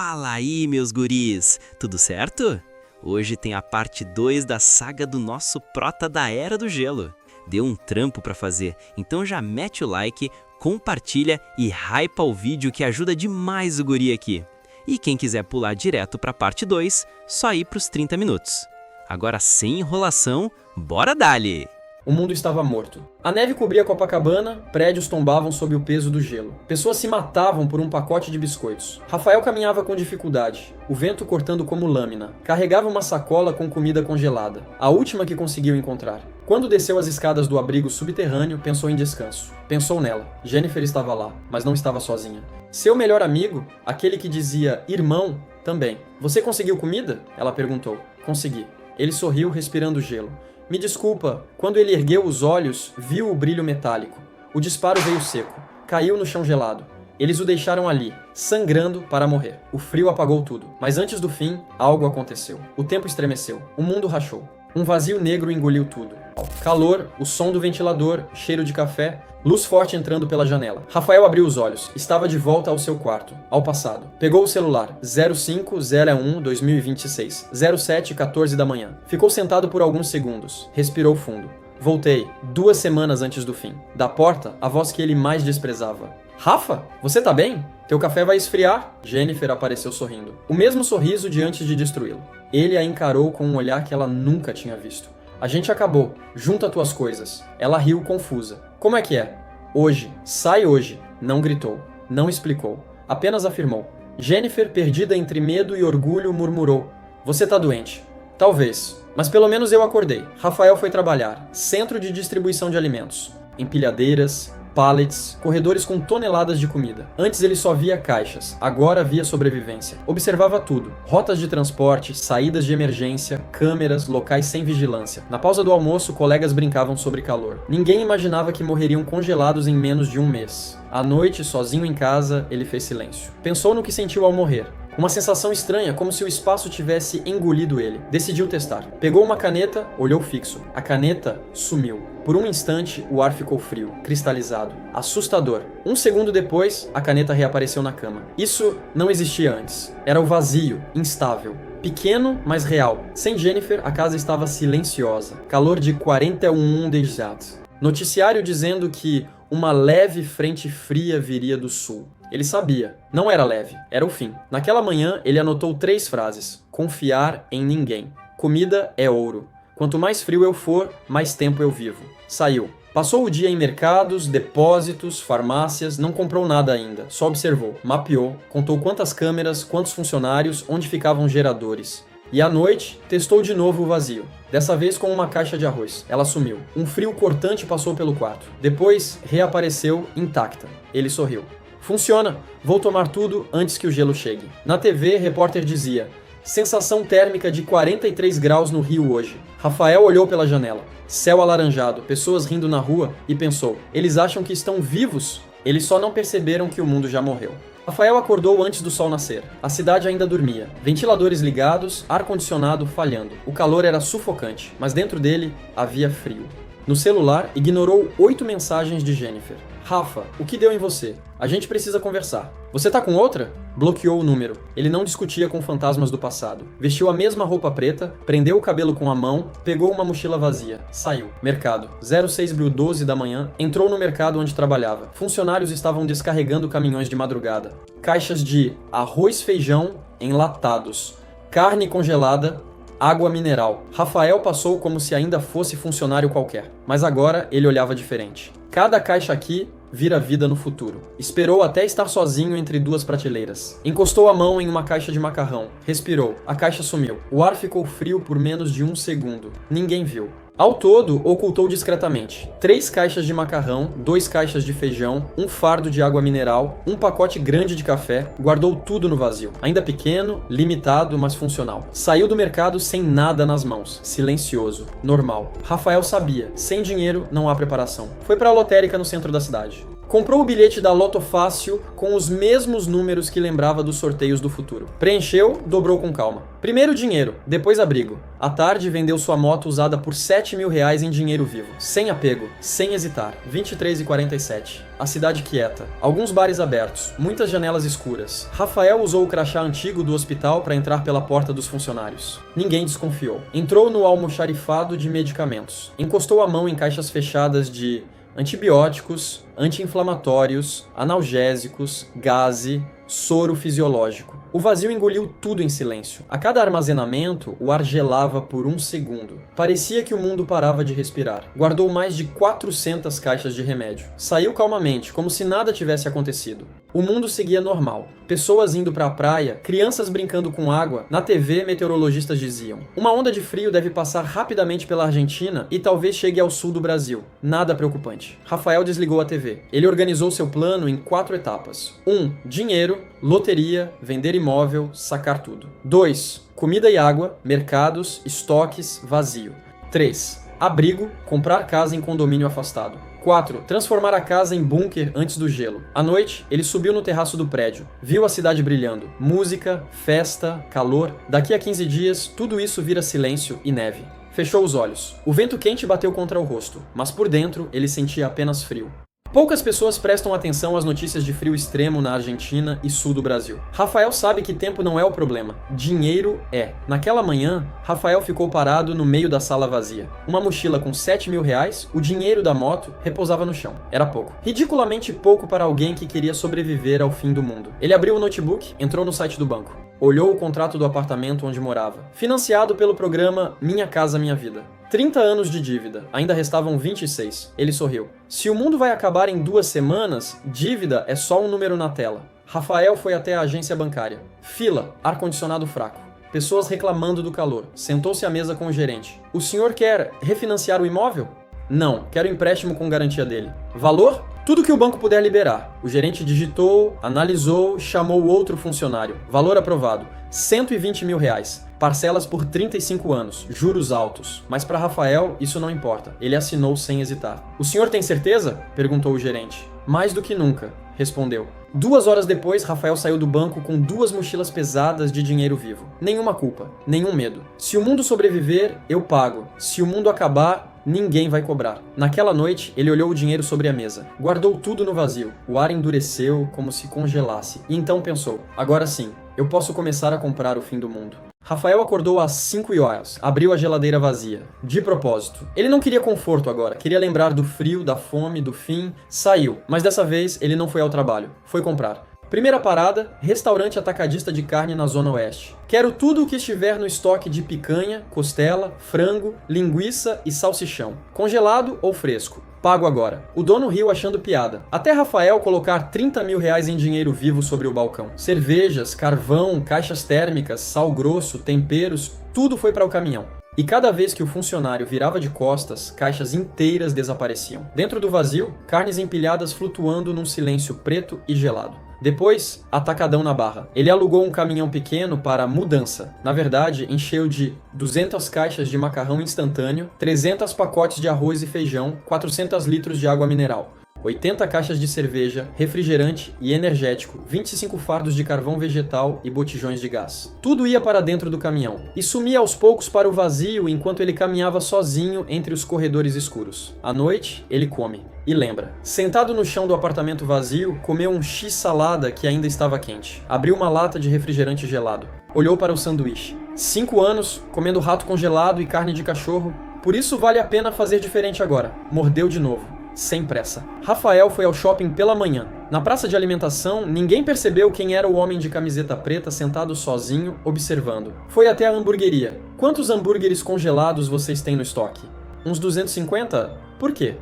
Fala aí, meus guris! Tudo certo? Hoje tem a parte 2 da saga do nosso prota da Era do Gelo. Deu um trampo pra fazer, então já mete o like, compartilha e hypa o vídeo que ajuda demais o guri aqui. E quem quiser pular direto pra parte 2, só ir pros 30 minutos. Agora sem enrolação, bora dali! O mundo estava morto. A neve cobria Copacabana, prédios tombavam sob o peso do gelo. Pessoas se matavam por um pacote de biscoitos. Rafael caminhava com dificuldade, o vento cortando como lâmina. Carregava uma sacola com comida congelada, a última que conseguiu encontrar. Quando desceu as escadas do abrigo subterrâneo, pensou em descanso. Pensou nela. Jennifer estava lá, mas não estava sozinha. Seu melhor amigo, aquele que dizia irmão, também. Você conseguiu comida? Ela perguntou. Consegui. Ele sorriu, respirando gelo. Me desculpa, quando ele ergueu os olhos, viu o brilho metálico. O disparo veio seco, caiu no chão gelado. Eles o deixaram ali, sangrando para morrer. O frio apagou tudo, mas antes do fim, algo aconteceu. O tempo estremeceu, o mundo rachou. Um vazio negro engoliu tudo. Calor, o som do ventilador, cheiro de café, luz forte entrando pela janela. Rafael abriu os olhos. Estava de volta ao seu quarto, ao passado. Pegou o celular. 0501-2026. 07:14 da manhã. Ficou sentado por alguns segundos. Respirou fundo. Voltei, 2 semanas antes do fim. Da porta, a voz que ele mais desprezava. Rafa, você tá bem? Teu café vai esfriar? Jennifer apareceu sorrindo. O mesmo sorriso de antes de destruí-lo. Ele a encarou com um olhar que ela nunca tinha visto. A gente acabou. Junta tuas coisas. Ela riu confusa. Como é que é? Hoje. Sai hoje. Não gritou. Não explicou. Apenas afirmou. Jennifer, perdida entre medo e orgulho, murmurou. Você tá doente. Talvez. Mas pelo menos eu acordei. Rafael foi trabalhar. Centro de distribuição de alimentos. Empilhadeiras, pallets, corredores com toneladas de comida. Antes ele só via caixas, agora via sobrevivência. Observava tudo. Rotas de transporte, saídas de emergência, câmeras, locais sem vigilância. Na pausa do almoço, colegas brincavam sobre calor. Ninguém imaginava que morreriam congelados em menos de um mês. À noite, sozinho em casa, ele fez silêncio. Pensou no que sentiu ao morrer. Uma sensação estranha, como se o espaço tivesse engolido ele. Decidiu testar. Pegou uma caneta, olhou fixo. A caneta sumiu. Por um instante, o ar ficou frio, cristalizado, assustador. 1 segundo depois, a caneta reapareceu na cama. Isso não existia antes. Era o vazio, instável. Pequeno, mas real. Sem Jennifer, a casa estava silenciosa. Calor de 41 graus. Noticiário dizendo que uma leve frente fria viria do sul. Ele sabia. Não era leve, era o fim. Naquela manhã, ele anotou 3 frases. Confiar em ninguém. Comida é ouro. Quanto mais frio eu for, mais tempo eu vivo. Saiu. Passou o dia em mercados, depósitos, farmácias, não comprou nada ainda. Só observou, mapeou, contou quantas câmeras, quantos funcionários, onde ficavam geradores. E à noite, testou de novo o vazio. Dessa vez com uma caixa de arroz. Ela sumiu. Um frio cortante passou pelo quarto. Depois, reapareceu intacta. Ele sorriu. Funciona. Vou tomar tudo antes que o gelo chegue. Na TV, repórter dizia: sensação térmica de 43 graus no Rio hoje. Rafael olhou pela janela. Céu alaranjado, pessoas rindo na rua e pensou: eles acham que estão vivos? Eles só não perceberam que o mundo já morreu. Rafael acordou antes do sol nascer. A cidade ainda dormia. Ventiladores ligados, ar-condicionado falhando. O calor era sufocante, mas dentro dele havia frio. No celular, ignorou 8 mensagens de Jennifer. Rafa, o que deu em você? A gente precisa conversar. Você tá com outra? Bloqueou o número. Ele não discutia com fantasmas do passado. Vestiu a mesma roupa preta, prendeu o cabelo com a mão, pegou uma mochila vazia. Saiu. Mercado. 06:12 da manhã. Entrou no mercado onde trabalhava. Funcionários estavam descarregando caminhões de madrugada. Caixas de arroz, feijão, enlatados. Carne congelada, água mineral. Rafael passou como se ainda fosse funcionário qualquer. Mas agora ele olhava diferente. Cada caixa aqui vira vida no futuro. Esperou até estar sozinho entre 2 prateleiras. Encostou a mão em uma caixa de macarrão. Respirou. A caixa sumiu. O ar ficou frio por menos de 1 segundo. Ninguém viu. Ao todo, ocultou discretamente 3 caixas de macarrão, 2 caixas de feijão, 1 fardo de água mineral, 1 pacote grande de café, guardou tudo no vazio. Ainda pequeno, limitado, mas funcional. Saiu do mercado sem nada nas mãos, silencioso, normal. Rafael sabia, sem dinheiro não há preparação. Foi para a lotérica no centro da cidade. Comprou o bilhete da Loto Fácil com os mesmos números que lembrava dos sorteios do futuro. Preencheu, dobrou com calma. Primeiro dinheiro, depois abrigo. À tarde, vendeu sua moto usada por R$7.000 em dinheiro vivo. Sem apego, sem hesitar. 23h47. A cidade quieta. Alguns bares abertos. Muitas janelas escuras. Rafael usou o crachá antigo do hospital para entrar pela porta dos funcionários. Ninguém desconfiou. Entrou no almoxarifado de medicamentos. Encostou a mão em caixas fechadas de antibióticos, anti-inflamatórios, analgésicos, gaze, soro fisiológico. O vazio engoliu tudo em silêncio. A cada armazenamento, o ar gelava por 1 segundo. Parecia que o mundo parava de respirar. Guardou mais de 400 caixas de remédio. Saiu calmamente, como se nada tivesse acontecido. O mundo seguia normal. Pessoas indo para a praia, crianças brincando com água. Na TV, meteorologistas diziam: uma onda de frio deve passar rapidamente pela Argentina e talvez chegue ao sul do Brasil. Nada preocupante. Rafael desligou a TV. Ele organizou seu plano em 4 etapas. 1. Dinheiro, loteria, vender imóvel, sacar tudo. 2. Comida e água, mercados, estoques, vazio. 3. Abrigo, comprar casa em condomínio afastado. 4. Transformar a casa em bunker antes do gelo. À noite, ele subiu no terraço do prédio. Viu a cidade brilhando. Música, festa, calor. Daqui a 15 dias, tudo isso vira silêncio e neve. Fechou os olhos. O vento quente bateu contra o rosto, mas por dentro ele sentia apenas frio. Poucas pessoas prestam atenção às notícias de frio extremo na Argentina e sul do Brasil. Rafael sabe que tempo não é o problema. Dinheiro é. Naquela manhã, Rafael ficou parado no meio da sala vazia. Uma mochila com R$7.000, o dinheiro da moto, repousava no chão. Era pouco. Ridiculamente pouco para alguém que queria sobreviver ao fim do mundo. Ele abriu o notebook, entrou no site do banco. Olhou o contrato do apartamento onde morava. Financiado pelo programa Minha Casa Minha Vida. 30 anos de dívida, ainda restavam 26. Ele sorriu. Se o mundo vai acabar em 2 semanas, dívida é só um número na tela. Rafael foi até a agência bancária. Fila, ar-condicionado fraco. Pessoas reclamando do calor. Sentou-se à mesa com o gerente. O senhor quer refinanciar o imóvel? Não, quero empréstimo com garantia dele. Valor? Tudo que o banco puder liberar. O gerente digitou, analisou, chamou outro funcionário. Valor aprovado. R$120.000. Parcelas por 35 anos, juros altos. Mas para Rafael, isso não importa. Ele assinou sem hesitar. O senhor tem certeza? Perguntou o gerente. Mais do que nunca, respondeu. 2 horas depois, Rafael saiu do banco com 2 mochilas pesadas de dinheiro vivo. Nenhuma culpa, nenhum medo. Se o mundo sobreviver, eu pago. Se o mundo acabar, ninguém vai cobrar. Naquela noite, ele olhou o dinheiro sobre a mesa. Guardou tudo no vazio. O ar endureceu como se congelasse. E então pensou, agora sim, eu posso começar a comprar o fim do mundo. Rafael acordou às 5h, abriu a geladeira vazia. De propósito. Ele não queria conforto agora, queria lembrar do frio, da fome, do fim. Saiu, mas dessa vez ele não foi ao trabalho, foi comprar. Primeira parada, restaurante atacadista de carne na Zona Oeste. Quero tudo o que estiver no estoque de picanha, costela, frango, linguiça e salsichão. Congelado ou fresco. Pago agora. O dono riu achando piada. Até Rafael colocar R$30.000 em dinheiro vivo sobre o balcão. Cervejas, carvão, caixas térmicas, sal grosso, temperos, tudo foi para o caminhão. E cada vez que o funcionário virava de costas, caixas inteiras desapareciam. Dentro do vazio, carnes empilhadas flutuando num silêncio preto e gelado. Depois, atacadão na barra. Ele alugou um caminhão pequeno para mudança. Na verdade, encheu de 200 caixas de macarrão instantâneo, 300 pacotes de arroz e feijão, 400 litros de água mineral. 80 caixas de cerveja, refrigerante e energético, 25 fardos de carvão vegetal e botijões de gás. Tudo ia para dentro do caminhão e sumia aos poucos para o vazio enquanto ele caminhava sozinho entre os corredores escuros. À noite, ele come. E lembra. Sentado no chão do apartamento vazio, comeu um X-salada que ainda estava quente. Abriu uma lata de refrigerante gelado. Olhou para o sanduíche. 5 anos, comendo rato congelado e carne de cachorro. Por isso vale a pena fazer diferente agora. Mordeu de novo. Sem pressa. Rafael foi ao shopping pela manhã. Na praça de alimentação, ninguém percebeu quem era o homem de camiseta preta sentado sozinho, observando. Foi até a hamburgueria. Quantos hambúrgueres congelados vocês têm no estoque? Uns 250? Por quê?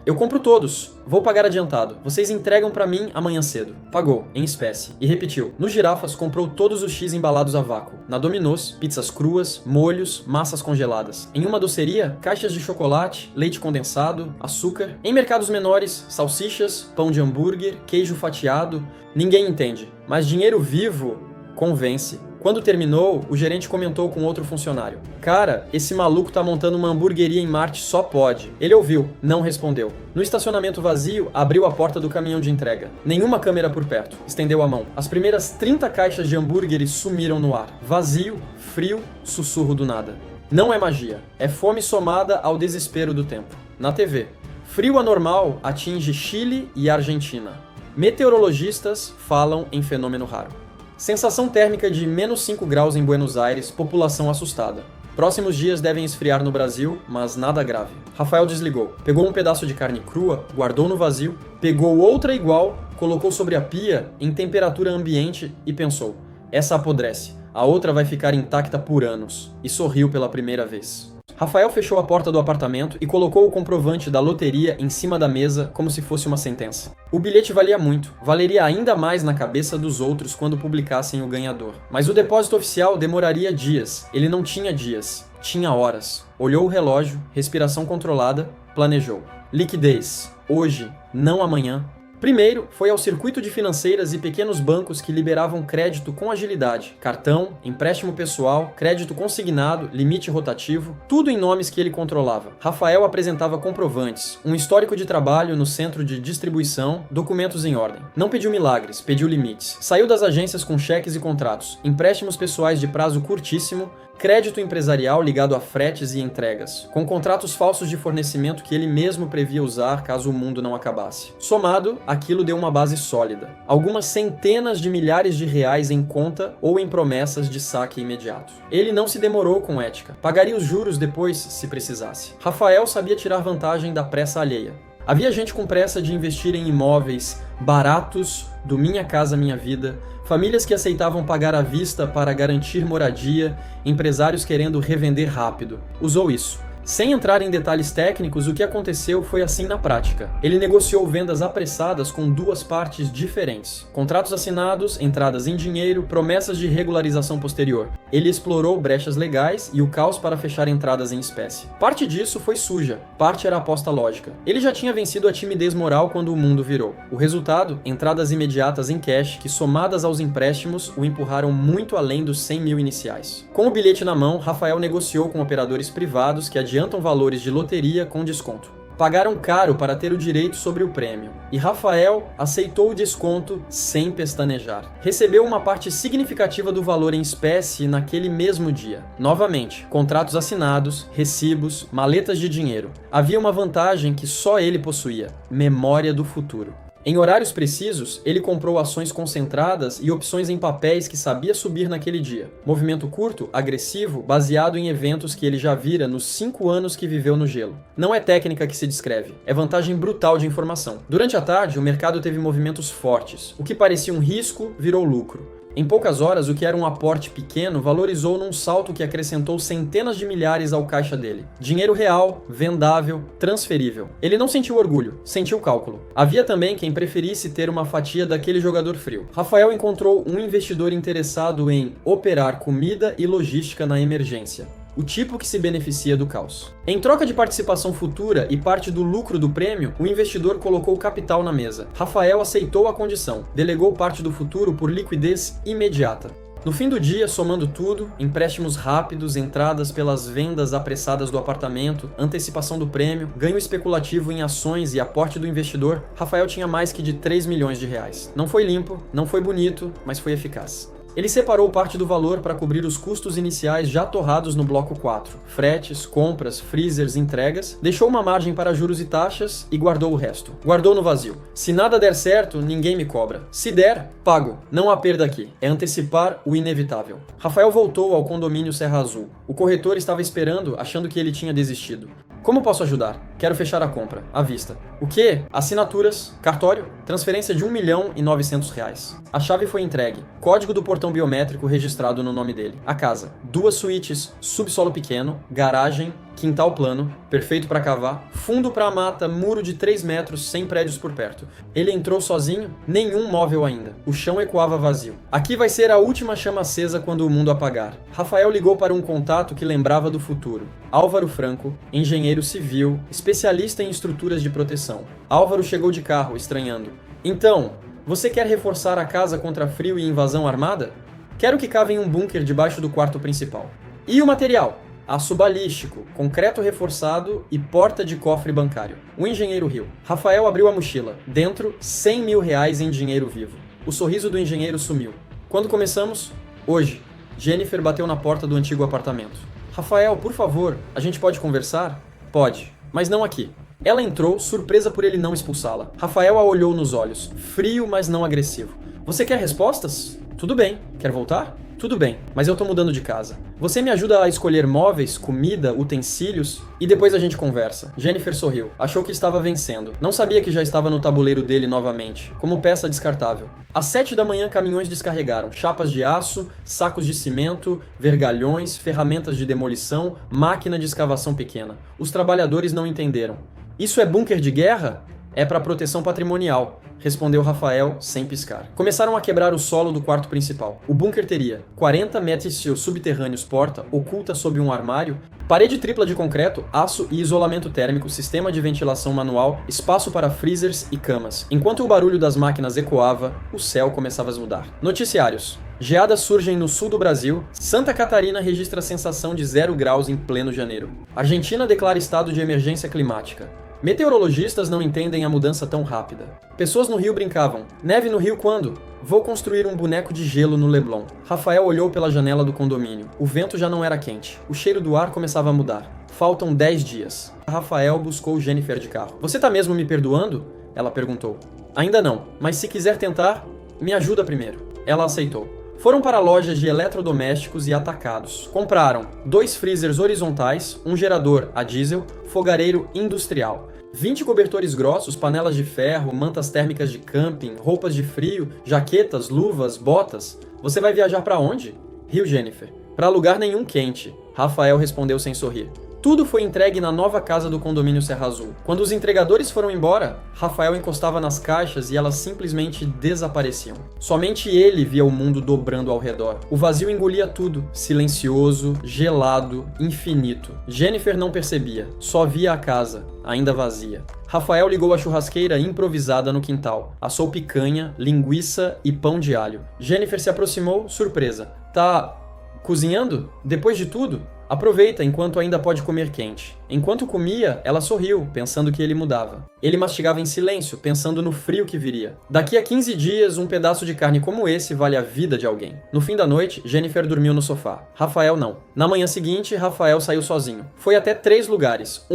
Eu compro todos. Vou pagar adiantado. Vocês entregam pra mim amanhã cedo. Pagou, em espécie. E repetiu. No Girafas, comprou todos os X embalados a vácuo. Na Domino's, pizzas cruas, molhos, massas congeladas. Em uma doceria, caixas de chocolate, leite condensado, açúcar. Em mercados menores, salsichas, pão de hambúrguer, queijo fatiado. Ninguém entende. Mas dinheiro vivo convence. Quando terminou, o gerente comentou com outro funcionário: "Cara, esse maluco tá montando uma hamburgueria em Marte, só pode." Ele ouviu, não respondeu. No estacionamento vazio, abriu a porta do caminhão de entrega. Nenhuma câmera por perto. Estendeu a mão. As primeiras 30 caixas de hambúrgueres sumiram no ar. Vazio, frio, sussurro do nada. Não é magia. É fome somada ao desespero do tempo. Na TV. Frio anormal atinge Chile e Argentina. Meteorologistas falam em fenômeno raro. Sensação térmica de -5 graus em Buenos Aires, população assustada. Próximos dias devem esfriar no Brasil, mas nada grave. Rafael desligou. Pegou um pedaço de carne crua, guardou no vazio, pegou outra igual, colocou sobre a pia em temperatura ambiente e pensou: essa apodrece, a outra vai ficar intacta por anos. E sorriu pela primeira vez. Rafael fechou a porta do apartamento e colocou o comprovante da loteria em cima da mesa como se fosse uma sentença. O bilhete valia muito, valeria ainda mais na cabeça dos outros quando publicassem o ganhador. Mas o depósito oficial demoraria dias. Ele não tinha dias, tinha horas. Olhou o relógio, respiração controlada, planejou. Liquidez, hoje, não amanhã. Primeiro, foi ao circuito de financeiras e pequenos bancos que liberavam crédito com agilidade. Cartão, empréstimo pessoal, crédito consignado, limite rotativo, tudo em nomes que ele controlava. Rafael apresentava comprovantes, um histórico de trabalho no centro de distribuição, documentos em ordem. Não pediu milagres, pediu limites. Saiu das agências com cheques e contratos, empréstimos pessoais de prazo curtíssimo, crédito empresarial ligado a fretes e entregas, com contratos falsos de fornecimento que ele mesmo previa usar caso o mundo não acabasse. Somado, aquilo deu uma base sólida. Algumas centenas de milhares de reais em conta ou em promessas de saque imediato. Ele não se demorou com ética. Pagaria os juros depois, se precisasse. Rafael sabia tirar vantagem da pressa alheia. Havia gente com pressa de investir em imóveis baratos, do Minha Casa Minha Vida, famílias que aceitavam pagar à vista para garantir moradia, empresários querendo revender rápido. Usou isso. Sem entrar em detalhes técnicos, o que aconteceu foi assim na prática. Ele negociou vendas apressadas com duas partes diferentes. Contratos assinados, entradas em dinheiro, promessas de regularização posterior. Ele explorou brechas legais e o caos para fechar entradas em espécie. Parte disso foi suja, parte era aposta lógica. Ele já tinha vencido a timidez moral quando o mundo virou. O resultado, entradas imediatas em cash que, somadas aos empréstimos, o empurraram muito além dos 100 mil iniciais. Com o bilhete na mão, Rafael negociou com operadores privados que adiantam valores de loteria com desconto. Pagaram caro para ter o direito sobre o prêmio. E Rafael aceitou o desconto sem pestanejar. Recebeu uma parte significativa do valor em espécie naquele mesmo dia. Novamente, contratos assinados, recibos, maletas de dinheiro. Havia uma vantagem que só ele possuía: memória do futuro. Em horários precisos, ele comprou ações concentradas e opções em papéis que sabia subir naquele dia. Movimento curto, agressivo, baseado em eventos que ele já vira nos 5 anos que viveu no gelo. Não é técnica que se descreve, é vantagem brutal de informação. Durante a tarde, o mercado teve movimentos fortes. O que parecia um risco virou lucro. Em poucas horas, o que era um aporte pequeno valorizou num salto que acrescentou centenas de milhares ao caixa dele. Dinheiro real, vendável, transferível. Ele não sentiu orgulho, sentiu cálculo. Havia também quem preferisse ter uma fatia daquele jogador frio. Rafael encontrou um investidor interessado em operar comida e logística na emergência. O tipo que se beneficia do caos. Em troca de participação futura e parte do lucro do prêmio, o investidor colocou capital na mesa. Rafael aceitou a condição, delegou parte do futuro por liquidez imediata. No fim do dia, somando tudo, empréstimos rápidos, entradas pelas vendas apressadas do apartamento, antecipação do prêmio, ganho especulativo em ações e aporte do investidor, Rafael tinha mais que de 3 milhões de reais. Não foi limpo, não foi bonito, mas foi eficaz. Ele separou parte do valor para cobrir os custos iniciais já torrados no bloco 4, fretes, compras, freezers, entregas, deixou uma margem para juros e taxas e guardou o resto. Guardou no vazio. Se nada der certo, ninguém me cobra. Se der, pago. Não há perda aqui. É antecipar o inevitável. Rafael voltou ao condomínio Serra Azul. O corretor estava esperando, achando que ele tinha desistido. Como posso ajudar? Quero fechar a compra, à vista. O quê? Assinaturas, cartório, transferência de R$1.900.000. A chave foi entregue. Código do portão biométrico registrado no nome dele. A casa. 2 suítes, subsolo pequeno, garagem, quintal plano, perfeito para cavar, fundo para a mata, muro de 3 metros, sem prédios por perto. Ele entrou sozinho, nenhum móvel ainda. O chão ecoava vazio. Aqui vai ser a última chama acesa quando o mundo apagar. Rafael ligou para um contato que lembrava do futuro. Álvaro Franco, engenheiro civil, especialista em estruturas de proteção. Álvaro chegou de carro, estranhando. Então, você quer reforçar a casa contra frio e invasão armada? Quero que cavem um bunker debaixo do quarto principal. E o material? Aço balístico, concreto reforçado e porta de cofre bancário. O engenheiro riu. Rafael abriu a mochila. Dentro, R$100 mil em dinheiro vivo. O sorriso do engenheiro sumiu. Quando começamos? Hoje. Jennifer bateu na porta do antigo apartamento. Rafael, por favor, a gente pode conversar? Pode, mas não aqui. Ela entrou, surpresa por ele não expulsá-la. Rafael a olhou nos olhos, frio, mas não agressivo. Você quer respostas? Tudo bem. Quer voltar? Tudo bem, mas eu tô mudando de casa. Você me ajuda a escolher móveis, comida, utensílios e depois a gente conversa. Jennifer sorriu. Achou que estava vencendo. Não sabia que já estava no tabuleiro dele novamente, como peça descartável. Às 7 da manhã, caminhões descarregaram chapas de aço, sacos de cimento, vergalhões, ferramentas de demolição, máquina de escavação pequena. Os trabalhadores não entenderam. Isso é bunker de guerra? É para proteção patrimonial, respondeu Rafael sem piscar. Começaram a quebrar o solo do quarto principal. O bunker teria 40 metros subterrâneos, porta oculta sob um armário, parede tripla de concreto, aço e isolamento térmico, sistema de ventilação manual, espaço para freezers e camas. Enquanto o barulho das máquinas ecoava, o céu começava a mudar. Noticiários. Geadas surgem no sul do Brasil. Santa Catarina registra sensação de 0 graus em pleno janeiro. Argentina declara estado de emergência climática. Meteorologistas não entendem a mudança tão rápida. Pessoas no Rio brincavam. Neve no Rio quando? Vou construir um boneco de gelo no Leblon. Rafael olhou pela janela do condomínio. O vento já não era quente. O cheiro do ar começava a mudar. Faltam 10 dias. Rafael buscou Jennifer de carro. Você tá mesmo me perdoando? Ela perguntou. Ainda não, mas se quiser tentar, me ajuda primeiro. Ela aceitou. Foram para lojas de eletrodomésticos e atacados. Compraram 2 freezers horizontais, um gerador a diesel, fogareiro industrial, 20 cobertores grossos, panelas de ferro, mantas térmicas de camping, roupas de frio, jaquetas, luvas, botas. Você vai viajar para onde? Riu Jennifer. Para lugar nenhum quente. Rafael respondeu sem sorrir. Tudo foi entregue na nova casa do condomínio Serra Azul. Quando os entregadores foram embora, Rafael encostava nas caixas e elas simplesmente desapareciam. Somente ele via o mundo dobrando ao redor. O vazio engolia tudo, silencioso, gelado, infinito. Jennifer não percebia, só via a casa, ainda vazia. Rafael ligou a churrasqueira improvisada no quintal. Assou picanha, linguiça e pão de alho. Jennifer se aproximou, surpresa. Tá cozinhando? Depois de tudo? Aproveita enquanto ainda pode comer quente. Enquanto comia, ela sorriu, pensando que ele mudava. Ele mastigava em silêncio, pensando no frio que viria. Daqui a 15 dias, um pedaço de carne como esse vale a vida de alguém. No fim da noite, Jennifer dormiu no sofá. Rafael não. Na manhã seguinte, Rafael saiu sozinho. Foi até 3 lugares.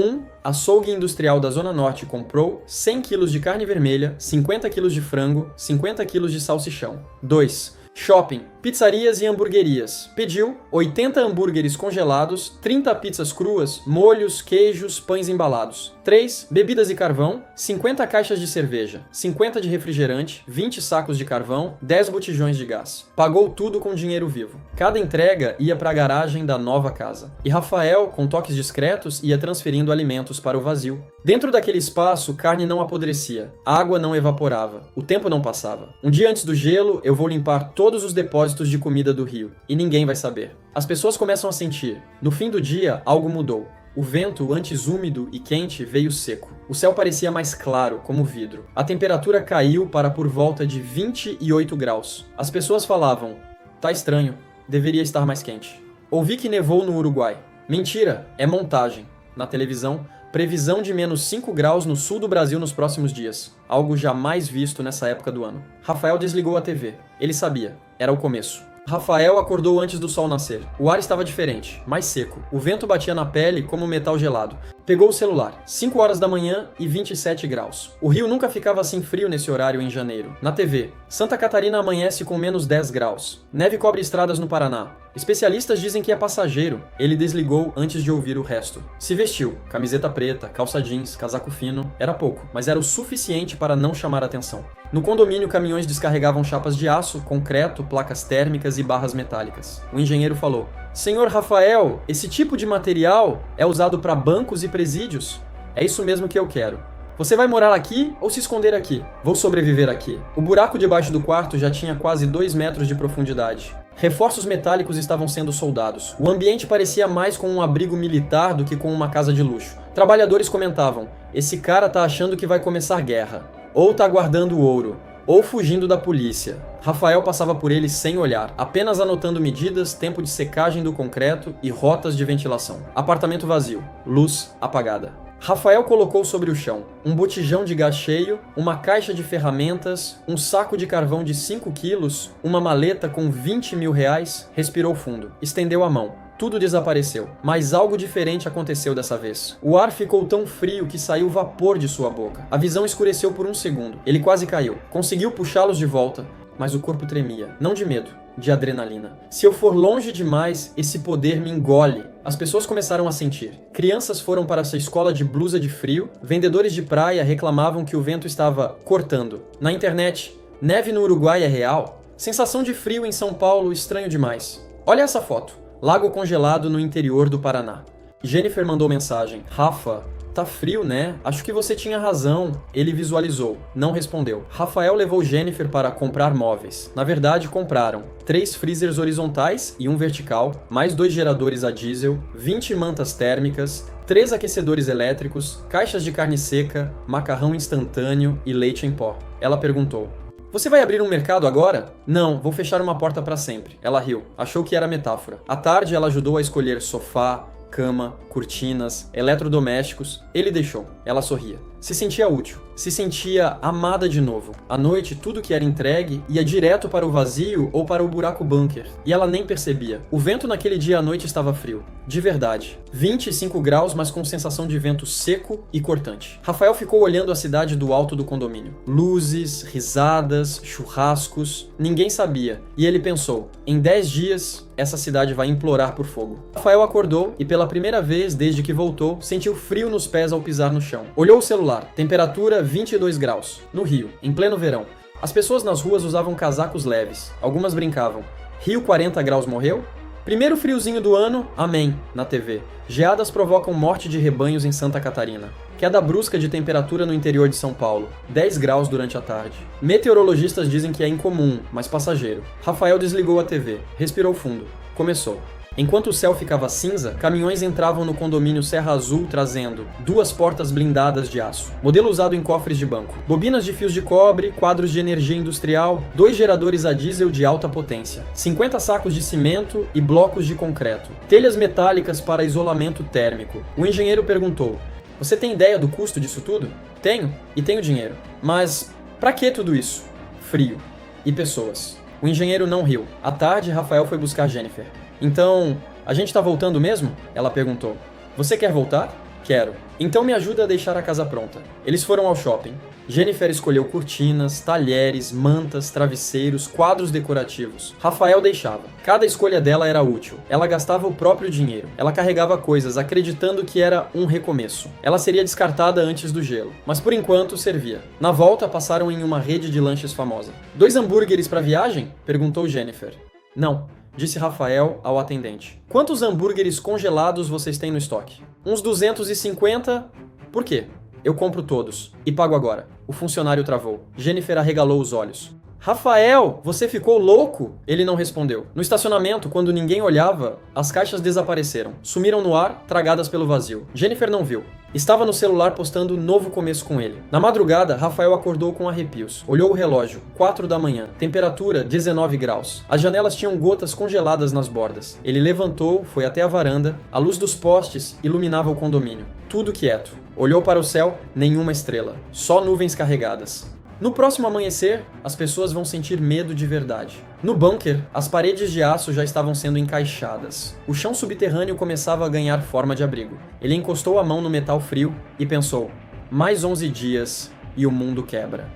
Açougue industrial da Zona Norte comprou 100 quilos de carne vermelha, 50 quilos de frango, 50 quilos de salsichão. 2. Shopping, pizzarias e hamburguerias. Pediu 80 hambúrgueres congelados, 30 pizzas cruas, molhos, queijos, pães embalados. 3. Bebidas e carvão, 50 caixas de cerveja, 50 de refrigerante, 20 sacos de carvão, 10 botijões de gás. Pagou tudo com dinheiro vivo. Cada entrega ia para a garagem da nova casa. E Rafael, com toques discretos, ia transferindo alimentos para o vazio. Dentro daquele espaço, carne não apodrecia, água não evaporava, o tempo não passava. Um dia antes do gelo, eu vou limpar todos os depósitos de comida do rio, e ninguém vai saber. As pessoas começam a sentir. No fim do dia, algo mudou. O vento, antes úmido e quente, veio seco. O céu parecia mais claro, como vidro. A temperatura caiu para por volta de 28 graus. As pessoas falavam, tá estranho, deveria estar mais quente. Ouvi que nevou no Uruguai. Mentira, é montagem. Na televisão, previsão de menos 5 graus no sul do Brasil nos próximos dias. Algo jamais visto nessa época do ano. Rafael desligou a TV. Ele sabia. Era o começo. Rafael acordou antes do sol nascer. O ar estava diferente, mais seco. O vento batia na pele como metal gelado. Pegou o celular. 5 horas da manhã e 27 graus. O Rio nunca ficava assim frio nesse horário em janeiro. Na TV, Santa Catarina amanhece com menos 10 graus. Neve cobre estradas no Paraná. Especialistas dizem que é passageiro. Ele desligou antes de ouvir o resto. Se vestiu. Camiseta preta, calça jeans, casaco fino. Era pouco, mas era o suficiente para não chamar atenção. No condomínio, caminhões descarregavam chapas de aço, concreto, placas térmicas e barras metálicas. O engenheiro falou: Senhor Rafael, esse tipo de material é usado para bancos e presídios? É isso mesmo que eu quero. Você vai morar aqui ou se esconder aqui? Vou sobreviver aqui. O buraco debaixo do quarto já tinha quase 2 metros de profundidade. Reforços metálicos estavam sendo soldados. O ambiente parecia mais com um abrigo militar do que com uma casa de luxo. Trabalhadores comentavam: esse cara tá achando que vai começar guerra. Ou tá guardando ouro. Ou fugindo da polícia. Rafael passava por ele sem olhar, apenas anotando medidas, tempo de secagem do concreto e rotas de ventilação. Apartamento vazio, luz apagada. Rafael colocou sobre o chão um botijão de gás cheio, uma caixa de ferramentas, um saco de carvão de 5 quilos, uma maleta com 20 mil reais, respirou fundo, estendeu a mão. Tudo desapareceu, mas algo diferente aconteceu dessa vez. O ar ficou tão frio que saiu vapor de sua boca. A visão escureceu por um segundo. Ele quase caiu. Conseguiu puxá-los de volta, mas o corpo tremia. Não de medo, de adrenalina. Se eu for longe demais, esse poder me engole. As pessoas começaram a sentir. Crianças foram para essa escola de blusa de frio. Vendedores de praia reclamavam que o vento estava cortando. Na internet, neve no Uruguai é real? Sensação de frio em São Paulo, estranho demais. Olha essa foto. Lago congelado no interior do Paraná. Jennifer mandou mensagem. Rafa, tá frio, né? Acho que você tinha razão. Ele visualizou. Não respondeu. Rafael levou Jennifer para comprar móveis. Na verdade, compraram 3 freezers horizontais e um vertical, mais 2 geradores a diesel, 20 mantas térmicas, 3 aquecedores elétricos, caixas de carne seca, macarrão instantâneo e leite em pó. Ela perguntou. Você vai abrir um mercado agora? Não, vou fechar uma porta para sempre. Ela riu. Achou que era metáfora. À tarde, ela ajudou a escolher sofá, cama, cortinas, eletrodomésticos. Ele deixou. Ela sorria. Se sentia útil. Se sentia amada de novo. À noite, tudo que era entregue ia direto para o vazio ou para o buraco bunker. E ela nem percebia. O vento naquele dia à noite estava frio. De verdade. 25 graus, mas com sensação de vento seco e cortante. Rafael ficou olhando a cidade do alto do condomínio. Luzes, risadas, churrascos. Ninguém sabia. E ele pensou, em 10 dias, essa cidade vai implorar por fogo. Rafael acordou e pela primeira vez desde que voltou, sentiu frio nos pés ao pisar no chão. Olhou o celular. Temperatura 22 graus. No Rio, em pleno verão. As pessoas nas ruas usavam casacos leves. Algumas brincavam. Rio 40 graus morreu? Primeiro friozinho do ano, amém, na TV. Geadas provocam morte de rebanhos em Santa Catarina. Queda brusca de temperatura no interior de São Paulo. 10 graus durante a tarde. Meteorologistas dizem que é incomum, mas passageiro. Rafael desligou a TV. Respirou fundo. Começou. Enquanto o céu ficava cinza, caminhões entravam no condomínio Serra Azul trazendo 2 portas blindadas de aço, modelo usado em cofres de banco, bobinas de fios de cobre, quadros de energia industrial, 2 geradores a diesel de alta potência, 50 sacos de cimento e blocos de concreto, telhas metálicas para isolamento térmico. O engenheiro perguntou, você tem ideia do custo disso tudo? Tenho, e tenho dinheiro. Mas pra que tudo isso? Frio. E pessoas. O engenheiro não riu. À tarde, Rafael foi buscar Jennifer. Então, a gente tá voltando mesmo? Ela perguntou. Você quer voltar? Quero. Então me ajuda a deixar a casa pronta. Eles foram ao shopping. Jennifer escolheu cortinas, talheres, mantas, travesseiros, quadros decorativos. Rafael deixava. Cada escolha dela era útil. Ela gastava o próprio dinheiro. Ela carregava coisas, acreditando que era um recomeço. Ela seria descartada antes do gelo. Mas por enquanto servia. Na volta, passaram em uma rede de lanches famosa. 2 hambúrgueres para viagem? Perguntou Jennifer. Não. Disse Rafael ao atendente. Quantos hambúrgueres congelados vocês têm no estoque? Uns 250. Por quê? Eu compro todos. E pago agora. O funcionário travou. Jennifer arregalou os olhos. Rafael, você ficou louco? Ele não respondeu. No estacionamento, quando ninguém olhava, as caixas desapareceram. Sumiram no ar, tragadas pelo vazio. Jennifer não viu. Estava no celular postando novo começo com ele. Na madrugada, Rafael acordou com arrepios. Olhou o relógio. 4 da manhã. Temperatura 19 graus. As janelas tinham gotas congeladas nas bordas. Ele levantou, foi até a varanda. A luz dos postes iluminava o condomínio. Tudo quieto. Olhou para o céu, nenhuma estrela. Só nuvens carregadas. No próximo amanhecer, as pessoas vão sentir medo de verdade. No bunker, as paredes de aço já estavam sendo encaixadas. O chão subterrâneo começava a ganhar forma de abrigo. Ele encostou a mão no metal frio e pensou, mais 11 dias e o mundo quebra.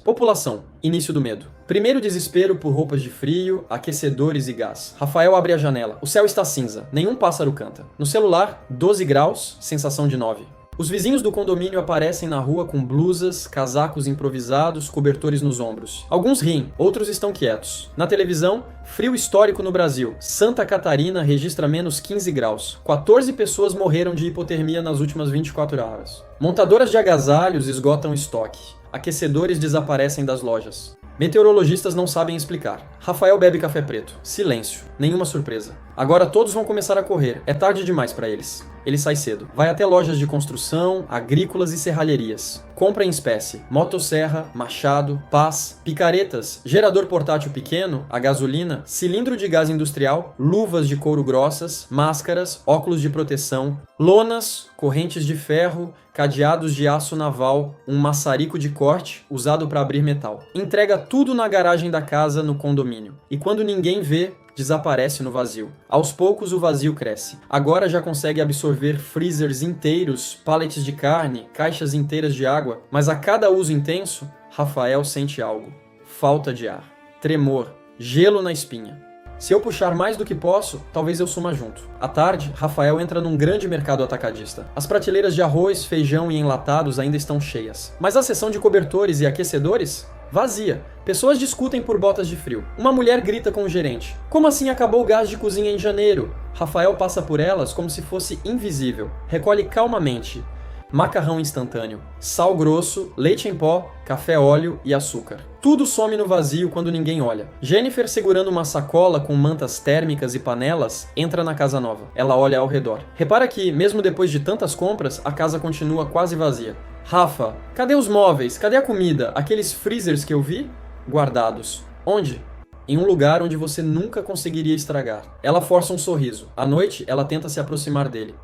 População. Início do medo. Primeiro desespero por roupas de frio, aquecedores e gás. Rafael abre a janela. O céu está cinza. Nenhum pássaro canta. No celular, 12 graus, sensação de 9. Os vizinhos do condomínio aparecem na rua com blusas, casacos improvisados, cobertores nos ombros. Alguns riem, outros estão quietos. Na televisão, frio histórico no Brasil. Santa Catarina registra menos 15 graus. 14 pessoas morreram de hipotermia nas últimas 24 horas. Montadoras de agasalhos esgotam estoque. Aquecedores desaparecem das lojas. Meteorologistas não sabem explicar. Rafael bebe café preto. Silêncio. Nenhuma surpresa. Agora todos vão começar a correr. É tarde demais para eles. Ele sai cedo. Vai até lojas de construção, agrícolas e serralherias. Compra em espécie: motosserra, machado, pás, picaretas, gerador portátil pequeno, a gasolina, cilindro de gás industrial, luvas de couro grossas, máscaras, óculos de proteção, lonas, correntes de ferro, cadeados de aço naval, um maçarico de corte usado para abrir metal. Entrega tudo na garagem da casa no condomínio. E quando ninguém vê, desaparece no vazio. Aos poucos o vazio cresce. Agora já consegue absorver freezers inteiros, pallets de carne, caixas inteiras de água, mas a cada uso intenso, Rafael sente algo. Falta de ar, tremor, gelo na espinha. Se eu puxar mais do que posso, talvez eu suma junto. À tarde, Rafael entra num grande mercado atacadista. As prateleiras de arroz, feijão e enlatados ainda estão cheias. Mas a seção de cobertores e aquecedores? Vazia. Pessoas discutem por botas de frio. Uma mulher grita com o gerente: "Como assim acabou o gás de cozinha em janeiro?" Rafael passa por elas como se fosse invisível. Recolhe calmamente macarrão instantâneo, sal grosso, leite em pó, café óleo e açúcar. Tudo some no vazio quando ninguém olha. Jennifer, segurando uma sacola com mantas térmicas e panelas, entra na casa nova. Ela olha ao redor. Repara que, mesmo depois de tantas compras, a casa continua quase vazia. Rafa, cadê os móveis? Cadê a comida? Aqueles freezers que eu vi? Guardados. Onde? Em um lugar onde você nunca conseguiria estragar. Ela força um sorriso. À noite, ela tenta se aproximar dele.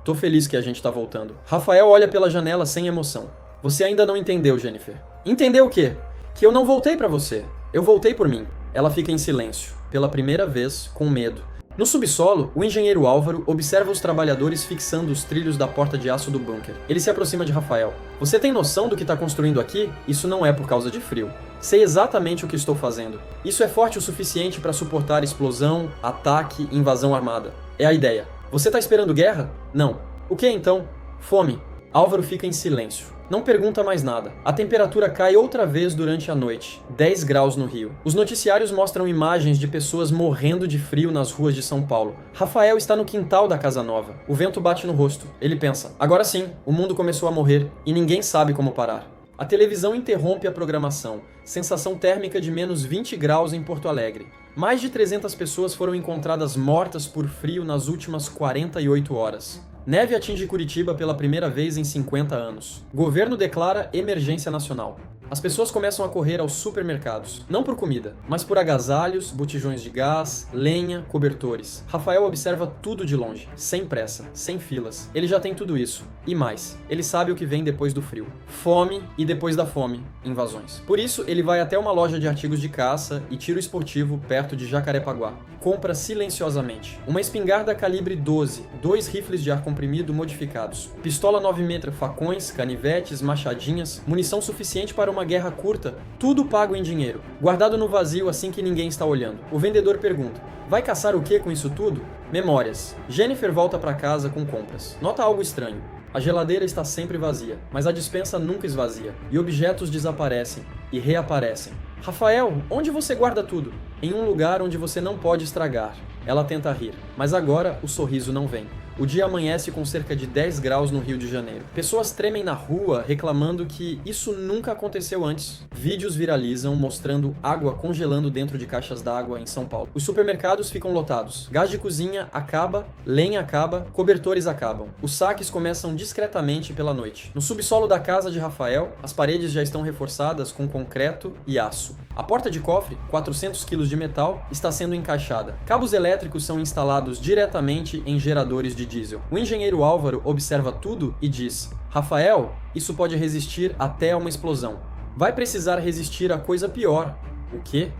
Tô feliz que a gente tá voltando. Rafael olha pela janela sem emoção. Você ainda não entendeu, Jennifer. Entendeu o quê? Que eu não voltei pra você. Eu voltei por mim. Ela fica em silêncio, pela primeira vez, com medo. No subsolo, o engenheiro Álvaro observa os trabalhadores fixando os trilhos da porta de aço do bunker. Ele se aproxima de Rafael. Você tem noção do que tá construindo aqui? Isso não é por causa de frio. Sei exatamente o que estou fazendo. Isso é forte o suficiente para suportar explosão, ataque, invasão armada. É a ideia. Você tá esperando guerra? Não. O que então? Fome. Álvaro fica em silêncio. Não pergunta mais nada. A temperatura cai outra vez durante a noite. 10 graus no Rio. Os noticiários mostram imagens de pessoas morrendo de frio nas ruas de São Paulo. Rafael está no quintal da casa nova. O vento bate no rosto. Ele pensa: agora sim, o mundo começou a morrer e ninguém sabe como parar. A televisão interrompe a programação. Sensação térmica de menos 20 graus em Porto Alegre. Mais de 300 pessoas foram encontradas mortas por frio nas últimas 48 horas. Neve atinge Curitiba pela primeira vez em 50 anos. Governo declara emergência nacional. As pessoas começam a correr aos supermercados, não por comida, mas por agasalhos, botijões de gás, lenha, cobertores. Rafael observa tudo de longe, sem pressa, sem filas. Ele já tem tudo isso, e mais. Ele sabe o que vem depois do frio. Fome e depois da fome, invasões. Por isso, ele vai até uma loja de artigos de caça e tiro esportivo perto de Jacarepaguá. Compra silenciosamente uma espingarda calibre 12, 2 rifles de ar comprimido modificados, pistola 9mm, facões, canivetes, machadinhas, munição suficiente para uma guerra curta, tudo pago em dinheiro, guardado no vazio assim que ninguém está olhando. O vendedor pergunta: vai caçar o que com isso tudo? Memórias. Jennifer volta para casa com compras. Nota algo estranho. A geladeira está sempre vazia, mas a despensa nunca esvazia, e objetos desaparecem e reaparecem. Rafael, onde você guarda tudo? Em um lugar onde você não pode estragar. Ela tenta rir, mas agora o sorriso não vem. O dia amanhece com cerca de 10 graus no Rio de Janeiro. Pessoas tremem na rua reclamando que isso nunca aconteceu antes. Vídeos viralizam mostrando água congelando dentro de caixas d'água em São Paulo. Os supermercados ficam lotados. Gás de cozinha acaba, lenha acaba, cobertores acabam. Os saques começam discretamente pela noite. No subsolo da casa de Rafael, as paredes já estão reforçadas com concreto e aço. A porta de cofre, 400 kg de metal, está sendo encaixada. Cabos elétricos são instalados diretamente em geradores de diesel. O engenheiro Álvaro observa tudo e diz: Rafael, isso pode resistir até a uma explosão. Vai precisar resistir a coisa pior. O quê?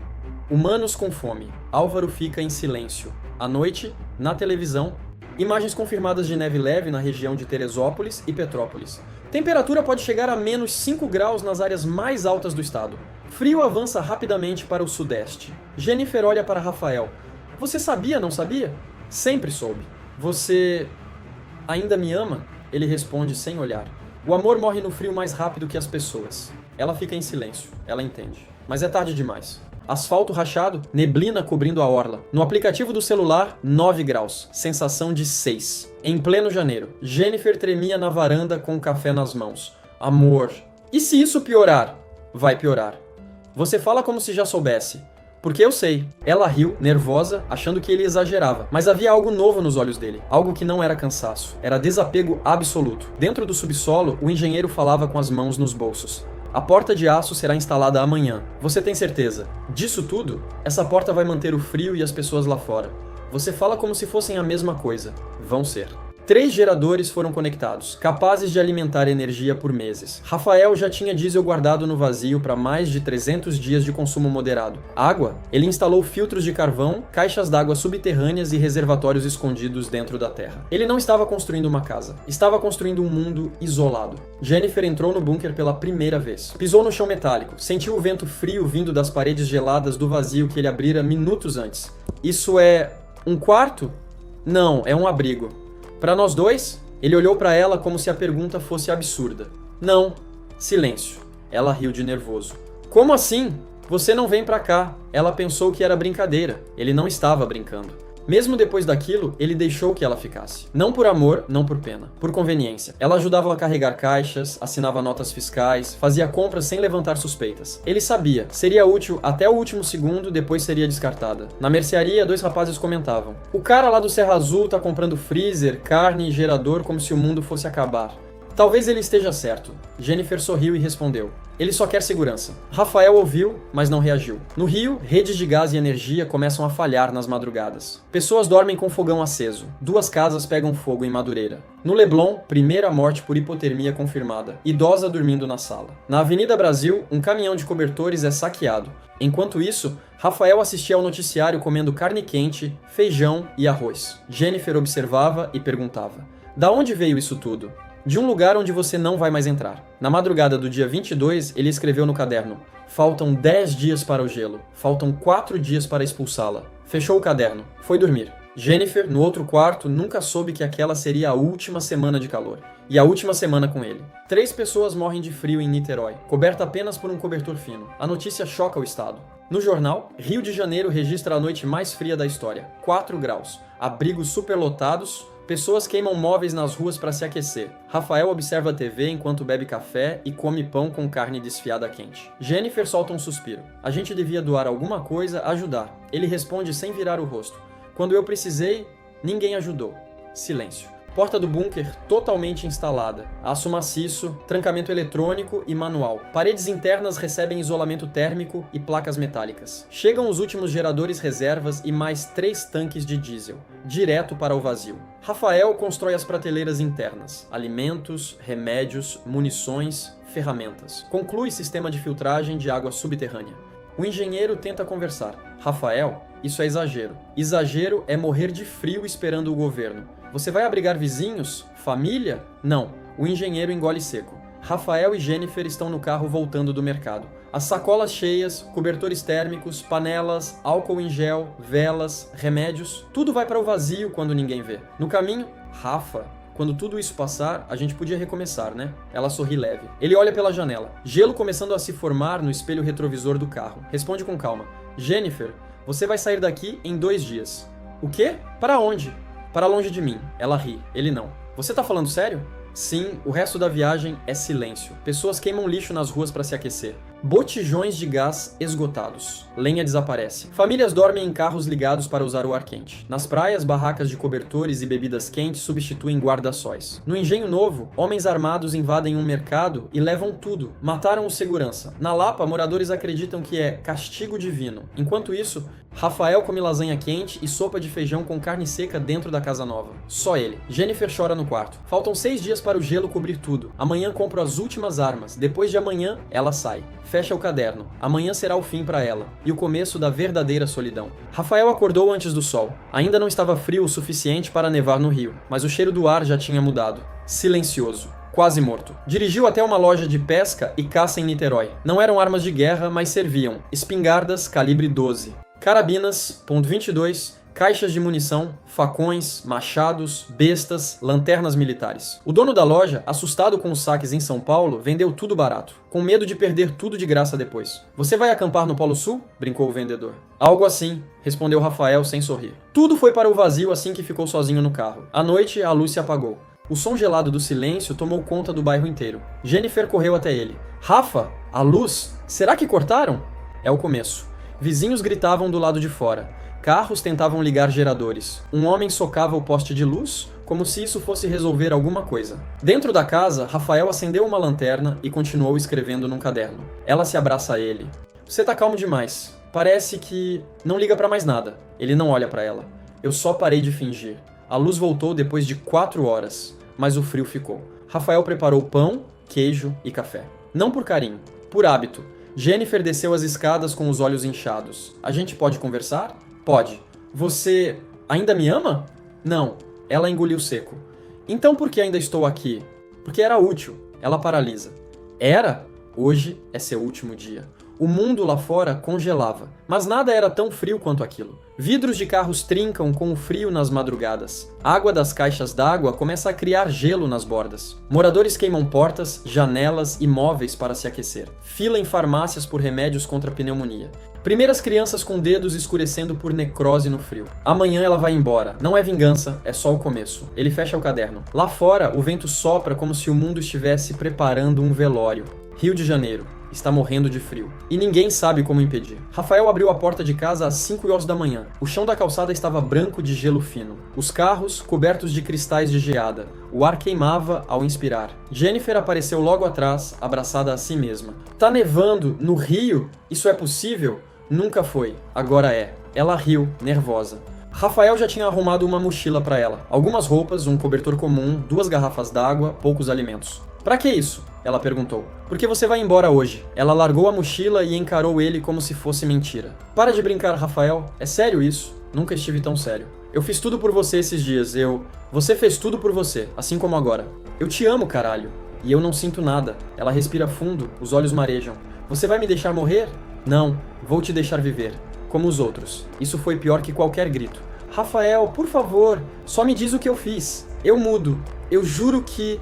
Humanos com fome. Álvaro fica em silêncio. À noite, na televisão, imagens confirmadas de neve leve na região de Teresópolis e Petrópolis. Temperatura pode chegar a menos 5 graus nas áreas mais altas do estado. Frio avança rapidamente para o sudeste. Jennifer olha para Rafael. Você sabia, não sabia? Sempre soube. Você ainda me ama? Ele responde sem olhar. O amor morre no frio mais rápido que as pessoas. Ela fica em silêncio. Ela entende. Mas é tarde demais. Asfalto rachado, neblina cobrindo a orla. No aplicativo do celular, 9 graus. Sensação de 6. Em pleno janeiro, Jennifer tremia na varanda com o café nas mãos. Amor. E se isso piorar? Vai piorar. Você fala como se já soubesse. Porque eu sei. Ela riu, nervosa, achando que ele exagerava. Mas havia algo novo nos olhos dele. Algo que não era cansaço. Era desapego absoluto. Dentro do subsolo, o engenheiro falava com as mãos nos bolsos. A porta de aço será instalada amanhã. Você tem certeza? Disso tudo? Essa porta vai manter o frio e as pessoas lá fora. Você fala como se fossem a mesma coisa. Vão ser. 3 geradores foram conectados, capazes de alimentar energia por meses. Rafael já tinha diesel guardado no vazio para mais de 300 dias de consumo moderado. Água? Ele instalou filtros de carvão, caixas d'água subterrâneas e reservatórios escondidos dentro da terra. Ele não estava construindo uma casa, estava construindo um mundo isolado. Jennifer entrou no bunker pela primeira vez. Pisou no chão metálico, sentiu o vento frio vindo das paredes geladas do vazio que ele abrira minutos antes. Isso é um quarto? Não, é um abrigo. Para nós dois? Ele olhou para ela como se a pergunta fosse absurda. Não. Silêncio. Ela riu de nervoso. Como assim? Você não vem pra cá. Ela pensou que era brincadeira. Ele não estava brincando. Mesmo depois daquilo, ele deixou que ela ficasse. Não por amor, não por pena. Por conveniência. Ela ajudava a carregar caixas, assinava notas fiscais, fazia compras sem levantar suspeitas. Ele sabia, seria útil até o último segundo, depois seria descartada. Na mercearia, 2 rapazes comentavam. O cara lá do Serra Azul tá comprando freezer, carne e gerador como se o mundo fosse acabar. Talvez ele esteja certo. Jennifer sorriu e respondeu. Ele só quer segurança. Rafael ouviu, mas não reagiu. No Rio, redes de gás e energia começam a falhar nas madrugadas. Pessoas dormem com fogão aceso. 2 casas pegam fogo em Madureira. No Leblon, primeira morte por hipotermia confirmada. Idosa dormindo na sala. Na Avenida Brasil, um caminhão de cobertores é saqueado. Enquanto isso, Rafael assistia ao noticiário comendo carne quente, feijão e arroz. Jennifer observava e perguntava. Da onde veio isso tudo? De um lugar onde você não vai mais entrar. Na madrugada do dia 22, ele escreveu no caderno. Faltam 10 dias para o gelo. Faltam 4 dias para expulsá-la. Fechou o caderno. Foi dormir. Jennifer, no outro quarto, nunca soube que aquela seria a última semana de calor. E a última semana com ele. 3 pessoas morrem de frio em Niterói, coberta apenas por um cobertor fino. A notícia choca o estado. No jornal, Rio de Janeiro registra a noite mais fria da história. 4 graus. Abrigos superlotados. Pessoas queimam móveis nas ruas para se aquecer. Rafael observa a TV enquanto bebe café e come pão com carne desfiada quente. Jennifer solta um suspiro. A gente devia doar alguma coisa, ajudar. Ele responde sem virar o rosto. Quando eu precisei, ninguém ajudou. Silêncio. Porta do bunker totalmente instalada. Aço maciço, trancamento eletrônico e manual. Paredes internas recebem isolamento térmico e placas metálicas. Chegam os últimos geradores reservas e mais 3 tanques de diesel. Direto para o vazio. Rafael constrói as prateleiras internas. Alimentos, remédios, munições, ferramentas. Conclui sistema de filtragem de água subterrânea. O engenheiro tenta conversar. Rafael, isso é exagero. Exagero é morrer de frio esperando o governo. Você vai abrigar vizinhos? Família? Não. O engenheiro engole seco. Rafael e Jennifer estão no carro voltando do mercado. As sacolas cheias, cobertores térmicos, panelas, álcool em gel, velas, remédios, tudo vai para o vazio quando ninguém vê. No caminho, Rafa, quando tudo isso passar, a gente podia recomeçar, né? Ela sorri leve. Ele olha pela janela. Gelo começando a se formar no espelho retrovisor do carro. Responde com calma. Jennifer, você vai sair daqui em 2 dias. O quê? Para onde? Para longe de mim. Ela ri. Ele não. Você tá falando sério? Sim, o resto da viagem é silêncio. Pessoas queimam lixo nas ruas para se aquecer. Botijões de gás esgotados. Lenha desaparece. Famílias dormem em carros ligados para usar o ar quente. Nas praias, barracas de cobertores e bebidas quentes substituem guarda-sóis. No Engenho Novo, homens armados invadem um mercado e levam tudo. Mataram o segurança. Na Lapa, moradores acreditam que é castigo divino. Enquanto isso, Rafael come lasanha quente e sopa de feijão com carne seca dentro da casa nova. Só ele. Jennifer chora no quarto. Faltam 6 dias para o gelo cobrir tudo. Amanhã compro as últimas armas. Depois de amanhã, ela sai. Fecha o caderno. Amanhã será o fim para ela. E o começo da verdadeira solidão. Rafael acordou antes do sol. Ainda não estava frio o suficiente para nevar no Rio, mas o cheiro do ar já tinha mudado. Silencioso. Quase morto. Dirigiu até uma loja de pesca e caça em Niterói. Não eram armas de guerra, mas serviam. Espingardas calibre 12. Carabinas, .22, caixas de munição, facões, machados, bestas, lanternas militares. O dono da loja, assustado com os saques em São Paulo, vendeu tudo barato, com medo de perder tudo de graça depois. Você vai acampar no Polo Sul? Brincou o vendedor. Algo assim, respondeu Rafael sem sorrir. Tudo foi para o vazio assim que ficou sozinho no carro. À noite, a luz se apagou. O som gelado do silêncio tomou conta do bairro inteiro. Jennifer correu até ele. Rafa, a luz? Será que cortaram? É o começo. Vizinhos gritavam do lado de fora. Carros tentavam ligar geradores. Um homem socava o poste de luz, como se isso fosse resolver alguma coisa. Dentro da casa, Rafael acendeu uma lanterna e continuou escrevendo num caderno. Ela se abraça a ele. Você tá calmo demais. Parece que não liga pra mais nada. Ele não olha pra ela. Eu só parei de fingir. A luz voltou depois de 4 horas, mas o frio ficou. Rafael preparou pão, queijo e café. Não por carinho, por hábito. Jennifer desceu as escadas com os olhos inchados. A gente pode conversar? Pode. Você ainda me ama? Não. Ela engoliu seco. Então por que ainda estou aqui? Porque era útil. Ela paralisa. Era? Hoje é seu último dia. O mundo lá fora congelava, mas nada era tão frio quanto aquilo. Vidros de carros trincam com o frio nas madrugadas. A água das caixas d'água começa a criar gelo nas bordas. Moradores queimam portas, janelas e móveis para se aquecer. Fila em farmácias por remédios contra a pneumonia. Primeiras crianças com dedos escurecendo por necrose no frio. Amanhã ela vai embora. Não é vingança, é só o começo. Ele fecha o caderno. Lá fora, o vento sopra como se o mundo estivesse preparando um velório. Rio de Janeiro. Está morrendo de frio. E ninguém sabe como impedir. Rafael abriu a porta de casa às 5 horas da manhã. O chão da calçada estava branco de gelo fino. Os carros cobertos de cristais de geada. O ar queimava ao inspirar. Jennifer apareceu logo atrás, abraçada a si mesma. Tá nevando no Rio? Isso é possível? Nunca foi. Agora é. Ela riu, nervosa. Rafael já tinha arrumado uma mochila para ela. Algumas roupas, um cobertor comum, 2 garrafas d'água, poucos alimentos. Pra que isso? Ela perguntou. Porque você vai embora hoje. Ela largou a mochila e encarou ele como se fosse mentira. Para de brincar, Rafael. É sério isso? Nunca estive tão sério. Eu fiz tudo por você esses dias. Você fez tudo por você, assim como agora. Eu te amo, caralho. E eu não sinto nada. Ela respira fundo, os olhos marejam. Você vai me deixar morrer? Não, vou te deixar viver. Como os outros. Isso foi pior que qualquer grito. Rafael, por favor, só me diz o que eu fiz. Eu mudo. Eu juro que...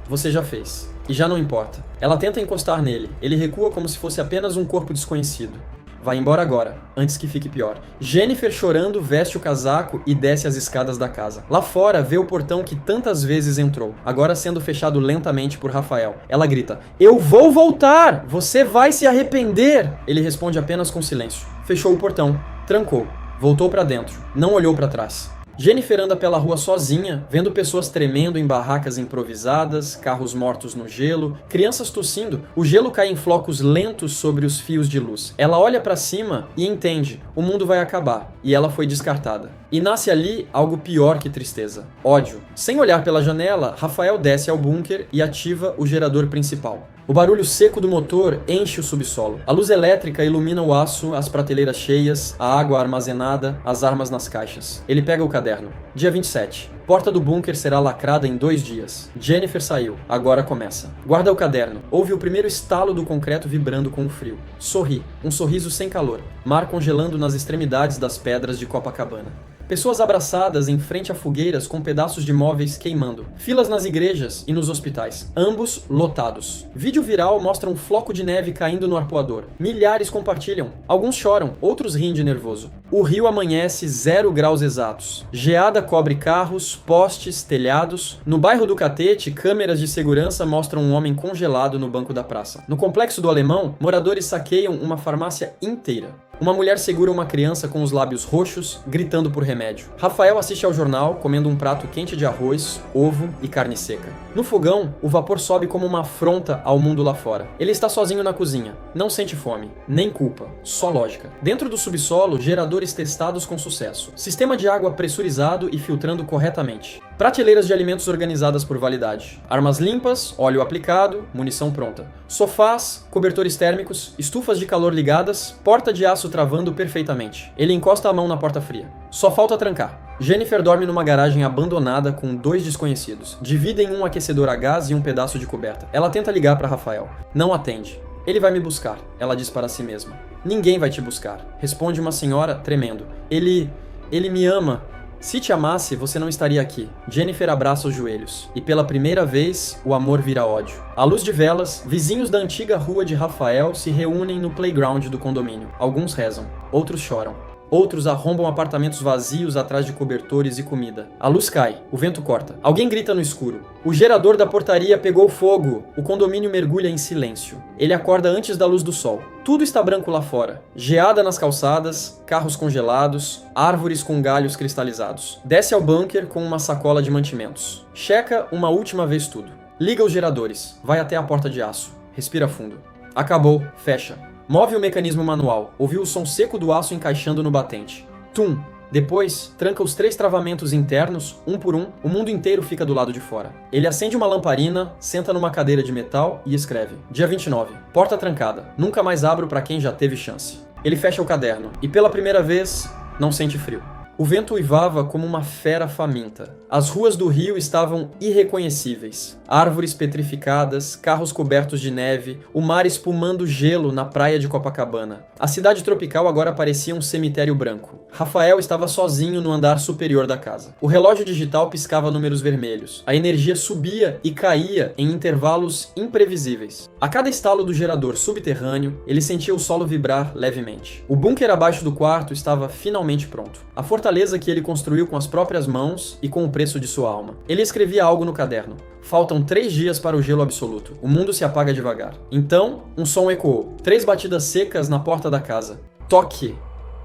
Você já fez. E já não importa. Ela tenta encostar nele. Ele recua como se fosse apenas um corpo desconhecido. Vai embora agora, antes que fique pior. Jennifer, chorando, veste o casaco e desce as escadas da casa. Lá fora, vê o portão que tantas vezes entrou, agora sendo fechado lentamente por Rafael. Ela grita, eu vou voltar! Você vai se arrepender! Ele responde apenas com silêncio. Fechou o portão, trancou, voltou pra dentro, não olhou pra trás. Jennifer anda pela rua sozinha, vendo pessoas tremendo em barracas improvisadas, carros mortos no gelo, crianças tossindo. O gelo cai em flocos lentos sobre os fios de luz. Ela olha pra cima e entende, o mundo vai acabar, e ela foi descartada. E nasce ali algo pior que tristeza, ódio. Sem olhar pela janela, Rafael desce ao bunker e ativa o gerador principal. O barulho seco do motor enche o subsolo. A luz elétrica ilumina o aço, as prateleiras cheias, a água armazenada, as armas nas caixas. Ele pega o caderno. Dia 27. Porta do bunker será lacrada em 2 dias. Jennifer saiu. Agora começa. Guarda o caderno. Ouve o primeiro estalo do concreto vibrando com o frio. Sorri. Um sorriso sem calor. Mar congelando nas extremidades das pedras de Copacabana. Pessoas abraçadas em frente a fogueiras com pedaços de móveis queimando. Filas nas igrejas e nos hospitais. Ambos lotados. Vídeo viral mostra um floco de neve caindo no arpoador. Milhares compartilham. Alguns choram, outros riem de nervoso. O rio amanhece 0 graus exatos. Geada cobre carros, postes, telhados. No bairro do Catete, câmeras de segurança mostram um homem congelado no banco da praça. No complexo do Alemão, moradores saqueiam uma farmácia inteira. Uma mulher segura uma criança com os lábios roxos, gritando por remédio. Rafael assiste ao jornal, comendo um prato quente de arroz, ovo e carne seca. No fogão, o vapor sobe como uma afronta ao mundo lá fora. Ele está sozinho na cozinha. Não sente fome, nem culpa, só lógica. Dentro do subsolo, geradores testados com sucesso. Sistema de água pressurizado e filtrando corretamente. Prateleiras de alimentos organizadas por validade. Armas limpas, óleo aplicado, munição pronta. Sofás, cobertores térmicos, estufas de calor ligadas, porta de aço travando perfeitamente. Ele encosta a mão na porta fria. Só falta trancar. Jennifer dorme numa garagem abandonada com 2 desconhecidos. Dividem um aquecedor a gás e um pedaço de coberta. Ela tenta ligar para Rafael. Não atende. Ele vai me buscar, ela diz para si mesma. Ninguém vai te buscar, responde uma senhora tremendo. Ele me ama. Se te amasse, você não estaria aqui. Jennifer abraça os joelhos. E pela primeira vez, o amor vira ódio. À luz de velas, vizinhos da antiga rua de Rafael se reúnem no playground do condomínio. Alguns rezam, outros choram. Outros arrombam apartamentos vazios atrás de cobertores e comida. A luz cai, o vento corta. Alguém grita no escuro. O gerador da portaria pegou fogo. O condomínio mergulha em silêncio. Ele acorda antes da luz do sol. Tudo está branco lá fora. Geada nas calçadas, carros congelados, árvores com galhos cristalizados. Desce ao bunker com uma sacola de mantimentos. Checa uma última vez tudo. Liga os geradores. Vai até a porta de aço. Respira fundo. Acabou. Fecha. Move o mecanismo manual. Ouviu o som seco do aço encaixando no batente. Tum! Depois, tranca os 3 travamentos internos, um por um, o mundo inteiro fica do lado de fora. Ele acende uma lamparina, senta numa cadeira de metal e escreve. Dia 29. Porta trancada. Nunca mais abro pra quem já teve chance. Ele fecha o caderno e pela primeira vez, não sente frio. O vento uivava como uma fera faminta. As ruas do rio estavam irreconhecíveis. Árvores petrificadas, carros cobertos de neve, o mar espumando gelo na praia de Copacabana. A cidade tropical agora parecia um cemitério branco. Rafael estava sozinho no andar superior da casa. O relógio digital piscava números vermelhos. A energia subia e caía em intervalos imprevisíveis. A cada estalo do gerador subterrâneo, ele sentia o solo vibrar levemente. O bunker abaixo do quarto estava finalmente pronto. A fortaleza que ele construiu com as próprias mãos e com o preço de sua alma. Ele escrevia algo no caderno. Faltam 3 dias para o gelo absoluto. O mundo se apaga devagar. Então, um som ecoou. 3 batidas secas na porta da casa. Toque,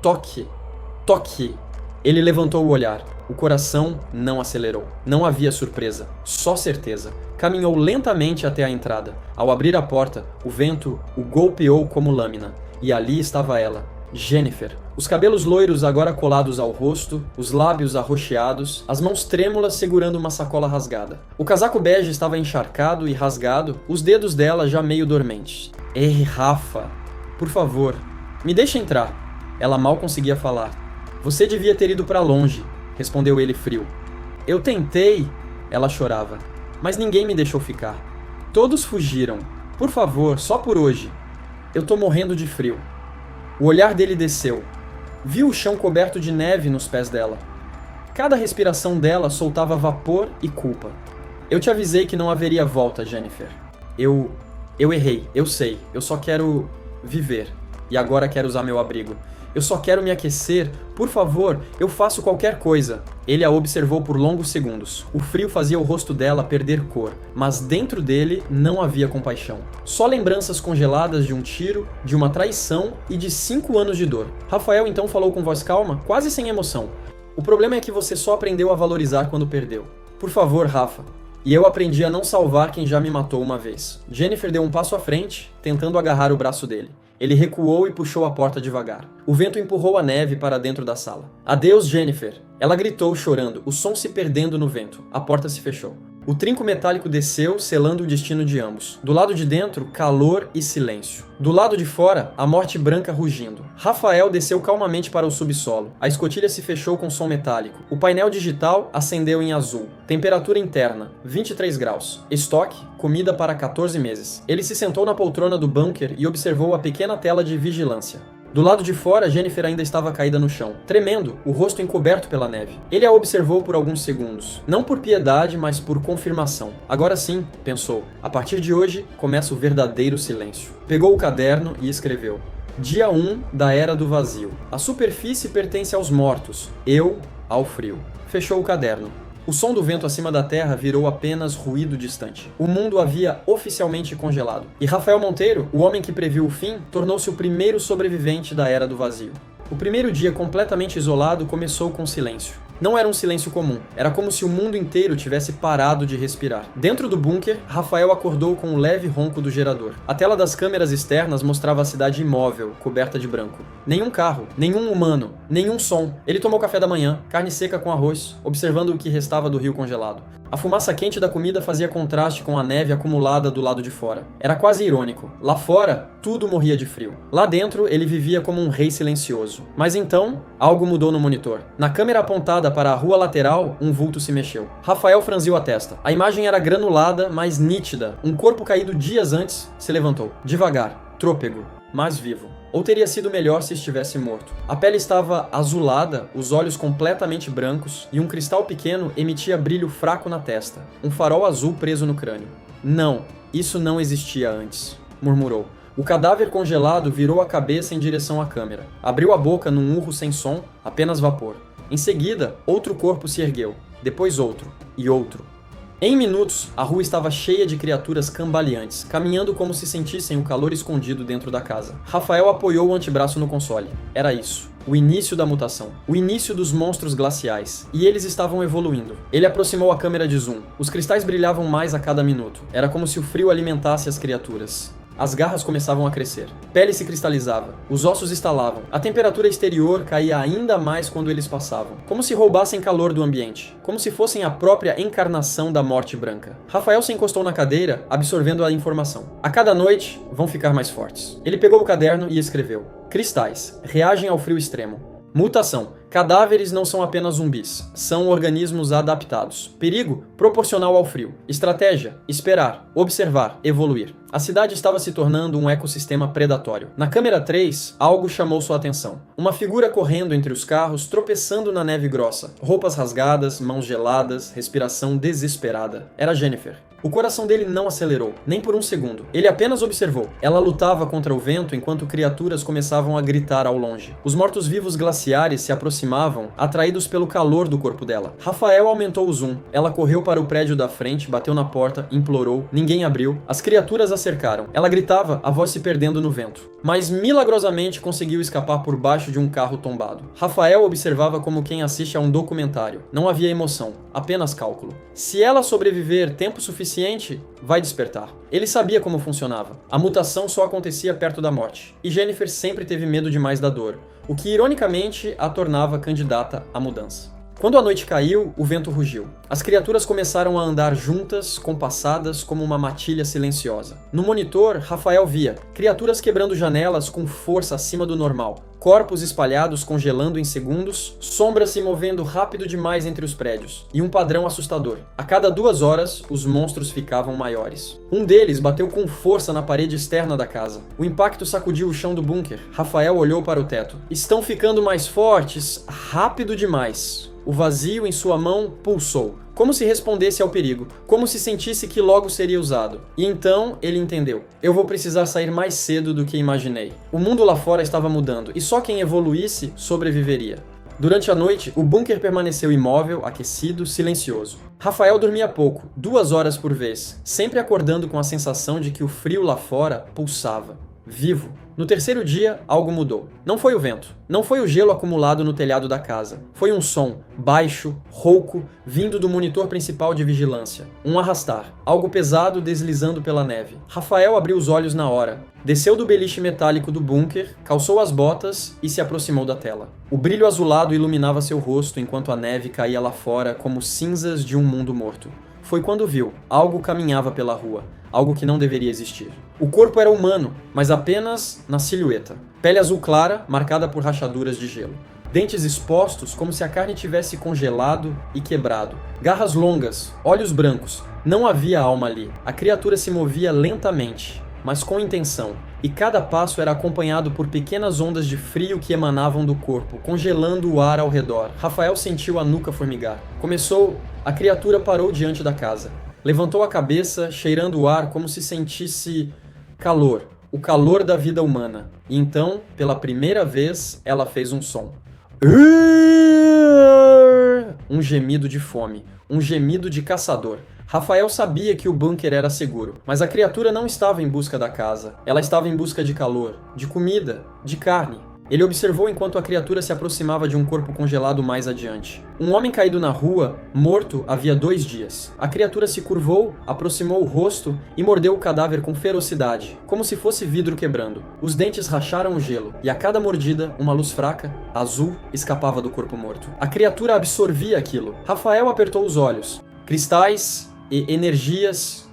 toque, toque. Ele levantou o olhar. O coração não acelerou. Não havia surpresa, só certeza. Caminhou lentamente até a entrada. Ao abrir a porta, o vento o golpeou como lâmina. E ali estava ela, Jennifer. Os cabelos loiros agora colados ao rosto, os lábios arroxeados, as mãos trêmulas segurando uma sacola rasgada. O casaco bege estava encharcado e rasgado, os dedos dela já meio dormentes. Ei, Rafa, por favor, me deixa entrar. Ela mal conseguia falar. Você devia ter ido para longe, respondeu ele frio. Eu tentei, ela chorava, mas ninguém me deixou ficar. Todos fugiram. Por favor, só por hoje. Eu tô morrendo de frio. O olhar dele desceu. Viu o chão coberto de neve nos pés dela. Cada respiração dela soltava vapor e culpa. Eu te avisei que não haveria volta, Jennifer. Eu errei, eu sei. Eu só quero viver. E agora quero usar meu abrigo. Eu só quero me aquecer. Por favor, eu faço qualquer coisa. Ele a observou por longos segundos. O frio fazia o rosto dela perder cor, mas dentro dele não havia compaixão. Só lembranças congeladas de um tiro, de uma traição e de 5 anos de dor. Rafael então falou com voz calma, quase sem emoção. O problema é que você só aprendeu a valorizar quando perdeu. Por favor, Rafa. E eu aprendi a não salvar quem já me matou uma vez. Jennifer deu um passo à frente, tentando agarrar o braço dele. Ele recuou e puxou a porta devagar. O vento empurrou a neve para dentro da sala. Adeus, Jennifer! Ela gritou, chorando, o som se perdendo no vento. A porta se fechou. O trinco metálico desceu, selando o destino de ambos. Do lado de dentro, calor e silêncio. Do lado de fora, a morte branca rugindo. Rafael desceu calmamente para o subsolo. A escotilha se fechou com som metálico. O painel digital acendeu em azul. Temperatura interna, 23 graus. Estoque, comida para 14 meses. Ele se sentou na poltrona do bunker e observou a pequena tela de vigilância. Do lado de fora, Jennifer ainda estava caída no chão, tremendo, o rosto encoberto pela neve. Ele a observou por alguns segundos, não por piedade, mas por confirmação. Agora sim, pensou, a partir de hoje começa o verdadeiro silêncio. Pegou o caderno e escreveu. Dia 1 da Era do Vazio. A superfície pertence aos mortos, eu ao frio. Fechou o caderno. O som do vento acima da terra virou apenas ruído distante. O mundo havia oficialmente congelado. E Rafael Monteiro, o homem que previu o fim, tornou-se o primeiro sobrevivente da Era do Vazio. O primeiro dia completamente isolado começou com silêncio. Não era um silêncio comum, era como se o mundo inteiro tivesse parado de respirar. Dentro do bunker, Rafael acordou com o leve ronco do gerador. A tela das câmeras externas mostrava a cidade imóvel, coberta de branco. Nenhum carro, nenhum humano, nenhum som. Ele tomou café da manhã, carne seca com arroz, observando o que restava do rio congelado. A fumaça quente da comida fazia contraste com a neve acumulada do lado de fora. Era quase irônico. Lá fora, tudo morria de frio. Lá dentro, ele vivia como um rei silencioso. Mas então, algo mudou no monitor. Na câmera apontada para a rua lateral, um vulto se mexeu. Rafael franziu a testa. A imagem era granulada, mas nítida. Um corpo caído dias antes se levantou. Devagar, trôpego, mas vivo. Ou teria sido melhor se estivesse morto. A pele estava azulada, os olhos completamente brancos e um cristal pequeno emitia brilho fraco na testa. Um farol azul preso no crânio. Não, isso não existia antes, murmurou. O cadáver congelado virou a cabeça em direção à câmera. Abriu a boca num urro sem som, apenas vapor. Em seguida, outro corpo se ergueu. Depois outro. E outro. Em minutos, a rua estava cheia de criaturas cambaleantes, caminhando como se sentissem o calor escondido dentro da casa. Rafael apoiou o antebraço no console. Era isso. O início da mutação. O início dos monstros glaciais. E eles estavam evoluindo. Ele aproximou a câmera de zoom. Os cristais brilhavam mais a cada minuto. Era como se o frio alimentasse as criaturas. As garras começavam a crescer. Pele se cristalizava. Os ossos estalavam. A temperatura exterior caía ainda mais quando eles passavam. Como se roubassem calor do ambiente. Como se fossem a própria encarnação da morte branca. Rafael se encostou na cadeira, absorvendo a informação. A cada noite, vão ficar mais fortes. Ele pegou o caderno e escreveu. Cristais. Reagem ao frio extremo. Mutação. Cadáveres não são apenas zumbis. São organismos adaptados. Perigo proporcional ao frio. Estratégia. Esperar. Observar. Evoluir. A cidade estava se tornando um ecossistema predatório. Na câmera 3, algo chamou sua atenção. Uma figura correndo entre os carros, tropeçando na neve grossa. Roupas rasgadas, mãos geladas, respiração desesperada. Era Jennifer. O coração dele não acelerou, nem por um segundo. Ele apenas observou. Ela lutava contra o vento enquanto criaturas começavam a gritar ao longe. Os mortos-vivos glaciares se aproximavam, atraídos pelo calor do corpo dela. Rafael aumentou o zoom. Ela correu para o prédio da frente, bateu na porta, implorou. Ninguém abriu. As criaturas a cercaram. Ela gritava, a voz se perdendo no vento. Mas milagrosamente conseguiu escapar por baixo de um carro tombado. Rafael observava como quem assiste a um documentário. Não havia emoção, apenas cálculo. Se ela sobreviver tempo suficiente, vai despertar. Ele sabia como funcionava. A mutação só acontecia perto da morte. E Jennifer sempre teve medo demais da dor, o que ironicamente a tornava candidata à mudança. Quando a noite caiu, o vento rugiu. As criaturas começaram a andar juntas, compassadas como uma matilha silenciosa. No monitor, Rafael via criaturas quebrando janelas com força acima do normal, corpos espalhados congelando em segundos, sombras se movendo rápido demais entre os prédios, e um padrão assustador. A cada 2 horas, os monstros ficavam maiores. Um deles bateu com força na parede externa da casa. O impacto sacudiu o chão do bunker. Rafael olhou para o teto. Estão ficando mais fortes, rápido demais. O vazio em sua mão pulsou, como se respondesse ao perigo, como se sentisse que logo seria usado. E então ele entendeu. Eu vou precisar sair mais cedo do que imaginei. O mundo lá fora estava mudando, e só quem evoluísse sobreviveria. Durante a noite, o bunker permaneceu imóvel, aquecido, silencioso. Rafael dormia pouco, 2 horas por vez, sempre acordando com a sensação de que o frio lá fora pulsava. Vivo. No terceiro dia, algo mudou. Não foi o vento. Não foi o gelo acumulado no telhado da casa. Foi um som, baixo, rouco, vindo do monitor principal de vigilância. Um arrastar. Algo pesado deslizando pela neve. Rafael abriu os olhos na hora. Desceu do beliche metálico do bunker, calçou as botas e se aproximou da tela. O brilho azulado iluminava seu rosto enquanto a neve caía lá fora como cinzas de um mundo morto. Foi quando viu. Algo caminhava pela rua. Algo que não deveria existir. O corpo era humano, mas apenas na silhueta. Pele azul clara, marcada por rachaduras de gelo. Dentes expostos, como se a carne tivesse congelado e quebrado. Garras longas, olhos brancos. Não havia alma ali. A criatura se movia lentamente, mas com intenção. E cada passo era acompanhado por pequenas ondas de frio que emanavam do corpo, congelando o ar ao redor. Rafael sentiu a nuca formigar. A criatura parou diante da casa. Levantou a cabeça, cheirando o ar como se sentisse calor, o calor da vida humana. E então, pela primeira vez, ela fez um som. Um gemido de fome, um gemido de caçador. Rafael sabia que o bunker era seguro, mas a criatura não estava em busca da casa. Ela estava em busca de calor, de comida, de carne. Ele observou enquanto a criatura se aproximava de um corpo congelado mais adiante. Um homem caído na rua, morto havia 2 dias. A criatura se curvou, aproximou o rosto e mordeu o cadáver com ferocidade, como se fosse vidro quebrando. Os dentes racharam o gelo, e a cada mordida, uma luz fraca, azul, escapava do corpo morto. A criatura absorvia aquilo. Rafael apertou os olhos. Cristais e energias.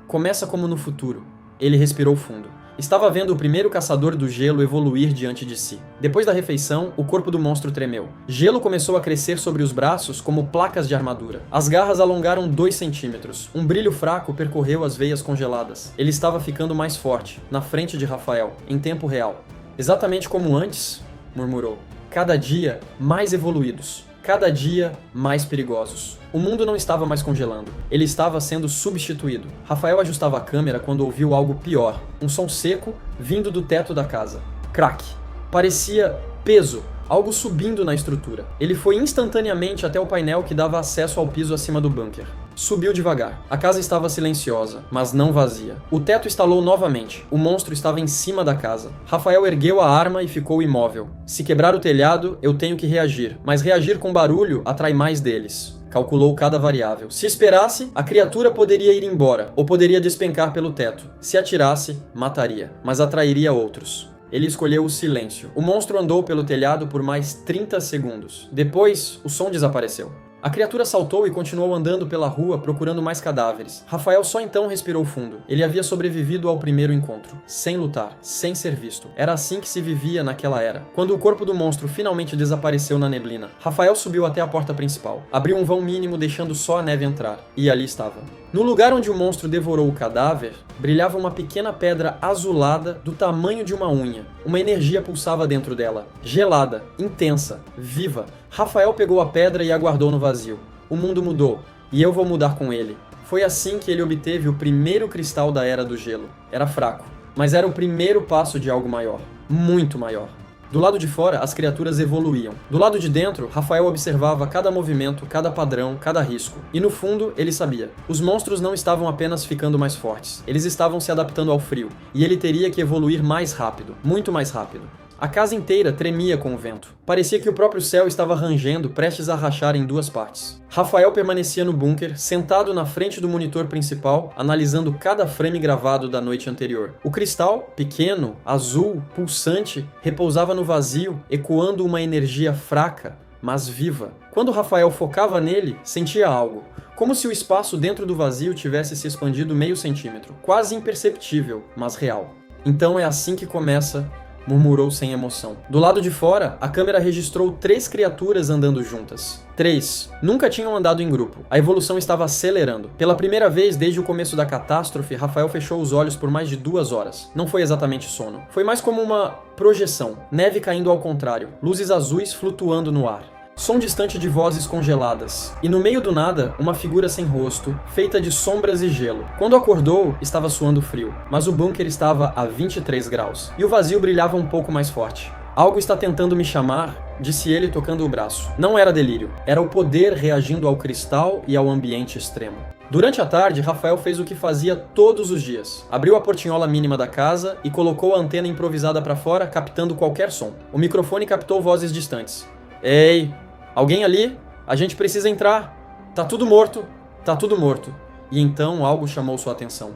Começa como no futuro. Ele respirou fundo. Estava vendo o primeiro caçador do gelo evoluir diante de si. Depois da refeição, o corpo do monstro tremeu. Gelo começou a crescer sobre os braços como placas de armadura. As garras alongaram 2 centímetros. Um brilho fraco percorreu as veias congeladas. Ele estava ficando mais forte, na frente de Rafael, em tempo real. Exatamente como antes, murmurou. Cada dia, mais evoluídos. cada dia mais perigosos. O mundo não estava mais congelando, ele estava sendo substituído. Rafael ajustava a câmera quando ouviu algo pior, um som seco vindo do teto da casa. Crack. Parecia peso, algo subindo na estrutura. Ele foi instantaneamente até o painel que dava acesso ao piso acima do bunker. Subiu devagar. A casa estava silenciosa, mas não vazia. O teto estalou novamente. O monstro estava em cima da casa. Rafael ergueu a arma e ficou imóvel. Se quebrar o telhado, eu tenho que reagir. Mas reagir com barulho atrai mais deles. Calculou cada variável. Se esperasse, a criatura poderia ir embora, ou poderia despencar pelo teto. Se atirasse, mataria, mas atrairia outros. Ele escolheu o silêncio. O monstro andou pelo telhado por mais 30 segundos. Depois, o som desapareceu. A criatura saltou e continuou andando pela rua procurando mais cadáveres. Rafael só então respirou fundo. Ele havia sobrevivido ao primeiro encontro, sem lutar, sem ser visto. Era assim que se vivia naquela era. Quando o corpo do monstro finalmente desapareceu na neblina, Rafael subiu até a porta principal. Abriu um vão mínimo deixando só a neve entrar. E ali estava. No lugar onde o monstro devorou o cadáver, brilhava uma pequena pedra azulada do tamanho de uma unha. Uma energia pulsava dentro dela, gelada, intensa, viva. Rafael pegou a pedra e a guardou no vazio. O mundo mudou, e eu vou mudar com ele. Foi assim que ele obteve o primeiro cristal da Era do Gelo. Era fraco, mas era o primeiro passo de algo maior, muito maior. Do lado de fora, as criaturas evoluíam. Do lado de dentro, Rafael observava cada movimento, cada padrão, cada risco. E no fundo, ele sabia. Os monstros não estavam apenas ficando mais fortes. Eles estavam se adaptando ao frio. E ele teria que evoluir mais rápido, muito mais rápido. A casa inteira tremia com o vento. Parecia que o próprio céu estava rangendo, prestes a rachar em duas partes. Rafael permanecia no bunker, sentado na frente do monitor principal, analisando cada frame gravado da noite anterior. O cristal, pequeno, azul, pulsante, repousava no vazio, ecoando uma energia fraca, mas viva. Quando Rafael focava nele, sentia algo. Como se o espaço dentro do vazio tivesse se expandido meio centímetro. Quase imperceptível, mas real. Então é assim que começa... murmurou sem emoção. Do lado de fora, a câmera registrou 3 criaturas andando juntas. 3. Nunca tinham andado em grupo. A evolução estava acelerando. Pela primeira vez desde o começo da catástrofe, Rafael fechou os olhos por mais de 2 horas. Não foi exatamente sono. Foi mais como uma projeção. Neve caindo ao contrário. Luzes azuis flutuando no ar. Som distante de vozes congeladas. E no meio do nada, uma figura sem rosto, feita de sombras e gelo. Quando acordou, estava suando frio, mas o bunker estava a 23 graus. E o vazio brilhava um pouco mais forte. Algo está tentando me chamar, disse ele tocando o braço. Não era delírio, era o poder reagindo ao cristal e ao ambiente extremo. Durante a tarde, Rafael fez o que fazia todos os dias. Abriu a portinhola mínima da casa e colocou a antena improvisada para fora, captando qualquer som. O microfone captou vozes distantes. Ei! Alguém ali? A gente precisa entrar. Tá tudo morto. Tá tudo morto. E então algo chamou sua atenção.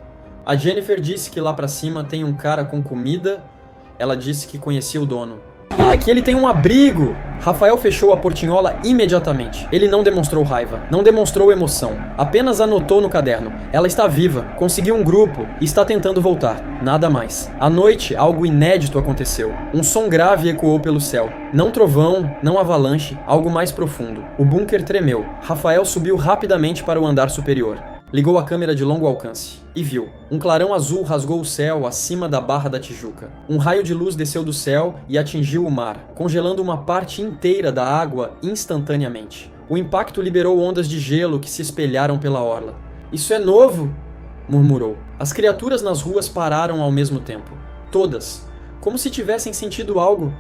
A Jennifer disse que lá pra cima tem um cara com comida. Ela disse que conhecia o dono. Ah, que ele tem um abrigo! Rafael fechou a portinhola imediatamente. Ele não demonstrou raiva, não demonstrou emoção. Apenas anotou no caderno. Ela está viva, conseguiu um grupo e está tentando voltar. Nada mais. À noite, algo inédito aconteceu. Um som grave ecoou pelo céu. Não trovão, não avalanche, algo mais profundo. O bunker tremeu. Rafael subiu rapidamente para o andar superior. Ligou a câmera de longo alcance e viu. Um clarão azul rasgou o céu acima da Barra da Tijuca. Um raio de luz desceu do céu e atingiu o mar, congelando uma parte inteira da água instantaneamente. O impacto liberou ondas de gelo que se espelharam pela orla. Isso é novo! Murmurou. As criaturas nas ruas pararam ao mesmo tempo. Todas. Como se tivessem sentido algo.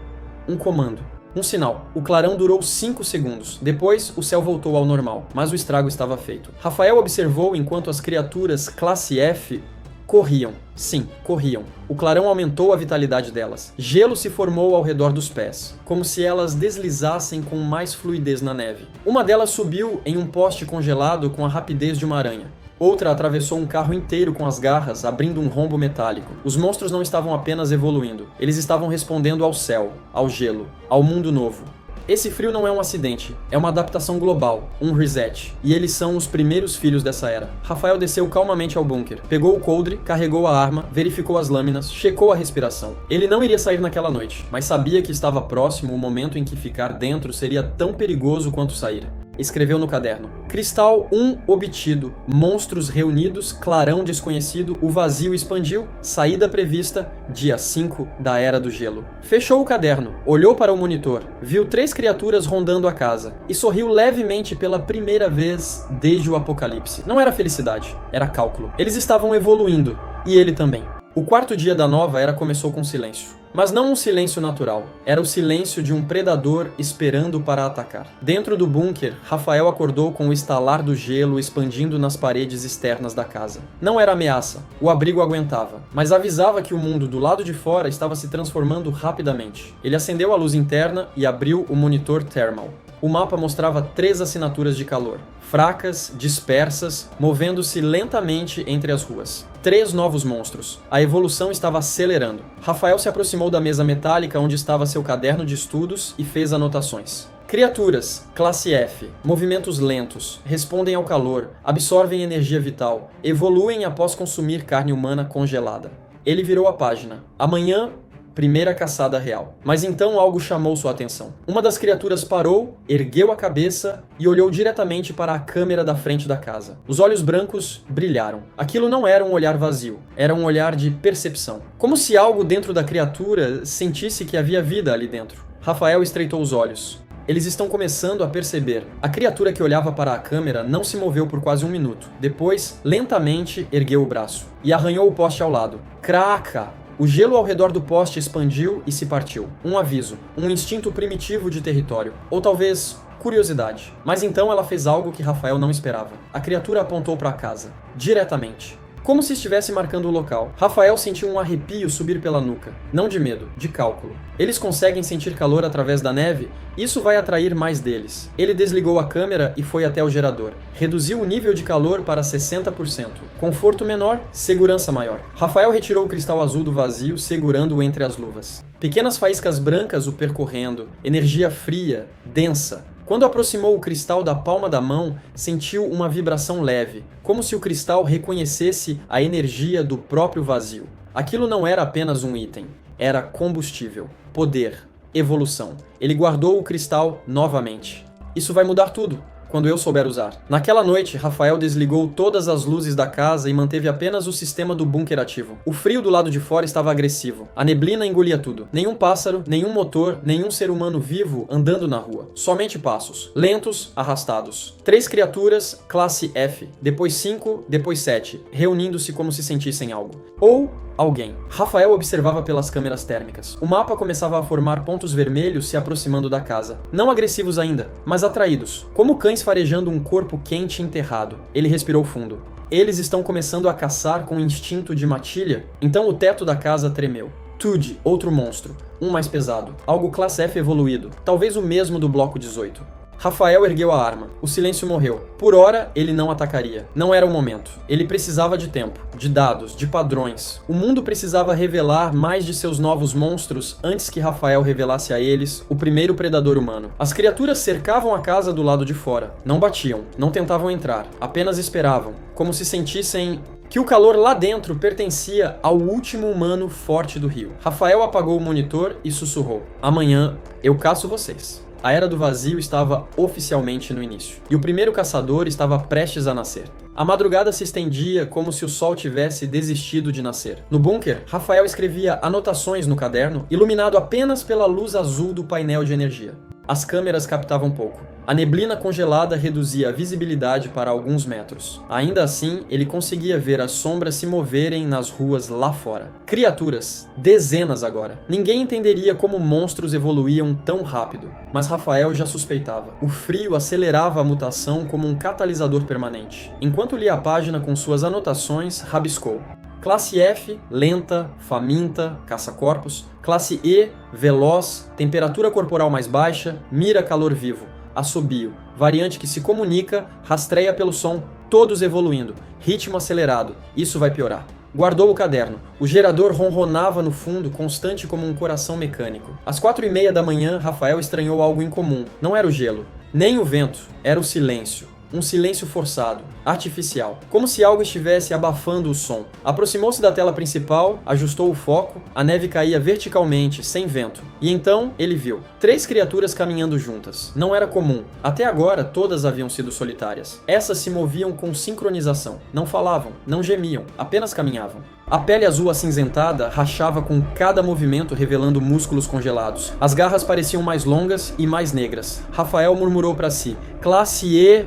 Um comando. Um sinal. O clarão durou 5 segundos. Depois, o céu voltou ao normal, mas o estrago estava feito. Rafael observou enquanto as criaturas classe F corriam. Sim, corriam. O clarão aumentou a vitalidade delas. Gelo se formou ao redor dos pés, como se elas deslizassem com mais fluidez na neve. Uma delas subiu em um poste congelado com a rapidez de uma aranha. Outra atravessou um carro inteiro com as garras, abrindo um rombo metálico. Os monstros não estavam apenas evoluindo, eles estavam respondendo ao céu, ao gelo, ao mundo novo. Esse frio não é um acidente, é uma adaptação global, um reset, e eles são os primeiros filhos dessa era. Rafael desceu calmamente ao bunker, pegou o coldre, carregou a arma, verificou as lâminas, checou a respiração. Ele não iria sair naquela noite, mas sabia que estava próximo o momento em que ficar dentro seria tão perigoso quanto sair. escreveu no caderno. Cristal 1 obtido, monstros reunidos, clarão desconhecido, o vazio expandiu, saída prevista, dia 5 da Era do Gelo. Fechou o caderno, olhou para o monitor, viu 3 criaturas rondando a casa e sorriu levemente pela primeira vez desde o apocalipse. Não era felicidade, era cálculo. Eles estavam evoluindo, e ele também. O quarto dia da nova era começou com silêncio. Mas não um silêncio natural, era o silêncio de um predador esperando para atacar. Dentro do bunker, Rafael acordou com o estalar do gelo expandindo nas paredes externas da casa. Não era ameaça, o abrigo aguentava, mas avisava que o mundo do lado de fora estava se transformando rapidamente. Ele acendeu a luz interna e abriu o monitor thermal. O mapa mostrava 3 assinaturas de calor, fracas, dispersas, movendo-se lentamente entre as ruas. 3 novos monstros. A evolução estava acelerando. Rafael se aproximou da mesa metálica onde estava seu caderno de estudos e fez anotações. Criaturas, classe F, movimentos lentos, respondem ao calor, absorvem energia vital, evoluem após consumir carne humana congelada. Ele virou a página. Amanhã, primeira caçada real. Mas então algo chamou sua atenção. Uma das criaturas parou, ergueu a cabeça e olhou diretamente para a câmera da frente da casa. Os olhos brancos brilharam. Aquilo não era um olhar vazio, era um olhar de percepção. Como se algo dentro da criatura sentisse que havia vida ali dentro. Rafael estreitou os olhos. Eles estão começando a perceber. A criatura que olhava para a câmera não se moveu por quase 1 minuto. Depois, lentamente, ergueu o braço e arranhou o poste ao lado. Craca! O gelo ao redor do poste expandiu e se partiu. Um aviso, um instinto primitivo de território. Ou talvez curiosidade. Mas então ela fez algo que Rafael não esperava. A criatura apontou para a casa. Diretamente. Como se estivesse marcando o local. Rafael sentiu um arrepio subir pela nuca. Não de medo, de cálculo. Eles conseguem sentir calor através da neve? Isso vai atrair mais deles. Ele desligou a câmera e foi até o gerador. Reduziu o nível de calor para 60%. Conforto menor, segurança maior. Rafael retirou o cristal azul do vazio, segurando-o entre as luvas. Pequenas faíscas brancas o percorrendo. Energia fria, densa. Quando aproximou o cristal da palma da mão, sentiu uma vibração leve, como se o cristal reconhecesse a energia do próprio vazio. Aquilo não era apenas um item, era combustível, poder, evolução. Ele guardou o cristal novamente. Isso vai mudar tudo quando eu souber usar. Naquela noite, Rafael desligou todas as luzes da casa e manteve apenas o sistema do bunker ativo. O frio do lado de fora estava agressivo. A neblina engolia tudo. Nenhum pássaro, nenhum motor, nenhum ser humano vivo andando na rua. Somente passos, lentos, arrastados. 3 criaturas, classe F. Depois 5, depois 7, reunindo-se como se sentissem algo. Ou alguém. Rafael observava pelas câmeras térmicas. O mapa começava a formar pontos vermelhos se aproximando da casa. Não agressivos ainda, mas atraídos. Como cães farejando um corpo quente enterrado. Ele respirou fundo. Eles estão começando a caçar com instinto de matilha? Então o teto da casa tremeu. Tude, outro monstro. Um mais pesado. Algo classe F evoluído. Talvez o mesmo do bloco 18. Rafael ergueu a arma. O silêncio morreu. Por hora, ele não atacaria. Não era o momento. Ele precisava de tempo, de dados, de padrões. O mundo precisava revelar mais de seus novos monstros antes que Rafael revelasse a eles o primeiro predador humano. As criaturas cercavam a casa do lado de fora. Não batiam, não tentavam entrar, apenas esperavam, como se sentissem que o calor lá dentro pertencia ao último humano forte do rio. Rafael apagou o monitor e sussurrou: "Amanhã eu caço vocês." A Era do Vazio estava oficialmente no início, e o primeiro caçador estava prestes a nascer. A madrugada se estendia como se o sol tivesse desistido de nascer. No bunker, Rafael escrevia anotações no caderno, iluminado apenas pela luz azul do painel de energia. As câmeras captavam pouco. A neblina congelada reduzia a visibilidade para alguns metros. Ainda assim, ele conseguia ver as sombras se moverem nas ruas lá fora. Criaturas, dezenas agora. Ninguém entenderia como monstros evoluíam tão rápido, mas Rafael já suspeitava. O frio acelerava a mutação como um catalisador permanente. Enquanto lia a página com suas anotações, rabiscou: classe F, lenta, faminta, caça-corpos. Classe E, veloz, temperatura corporal mais baixa, mira calor vivo. Assobio, variante que se comunica, rastreia pelo som, todos evoluindo. Ritmo acelerado, isso vai piorar. Guardou o caderno. O gerador ronronava no fundo, constante como um coração mecânico. Às 4:30 da manhã, Rafael estranhou algo incomum. Não era o gelo, nem o vento, era o silêncio. Um silêncio forçado, artificial, como se algo estivesse abafando o som. Aproximou-se da tela principal, ajustou o foco, a neve caía verticalmente, sem vento. E então ele viu 3 criaturas caminhando juntas. Não era comum. Até agora, todas haviam sido solitárias. Essas se moviam com sincronização. Não falavam, não gemiam, apenas caminhavam. A pele azul acinzentada rachava com cada movimento, revelando músculos congelados. As garras pareciam mais longas e mais negras. Rafael murmurou para si: classe E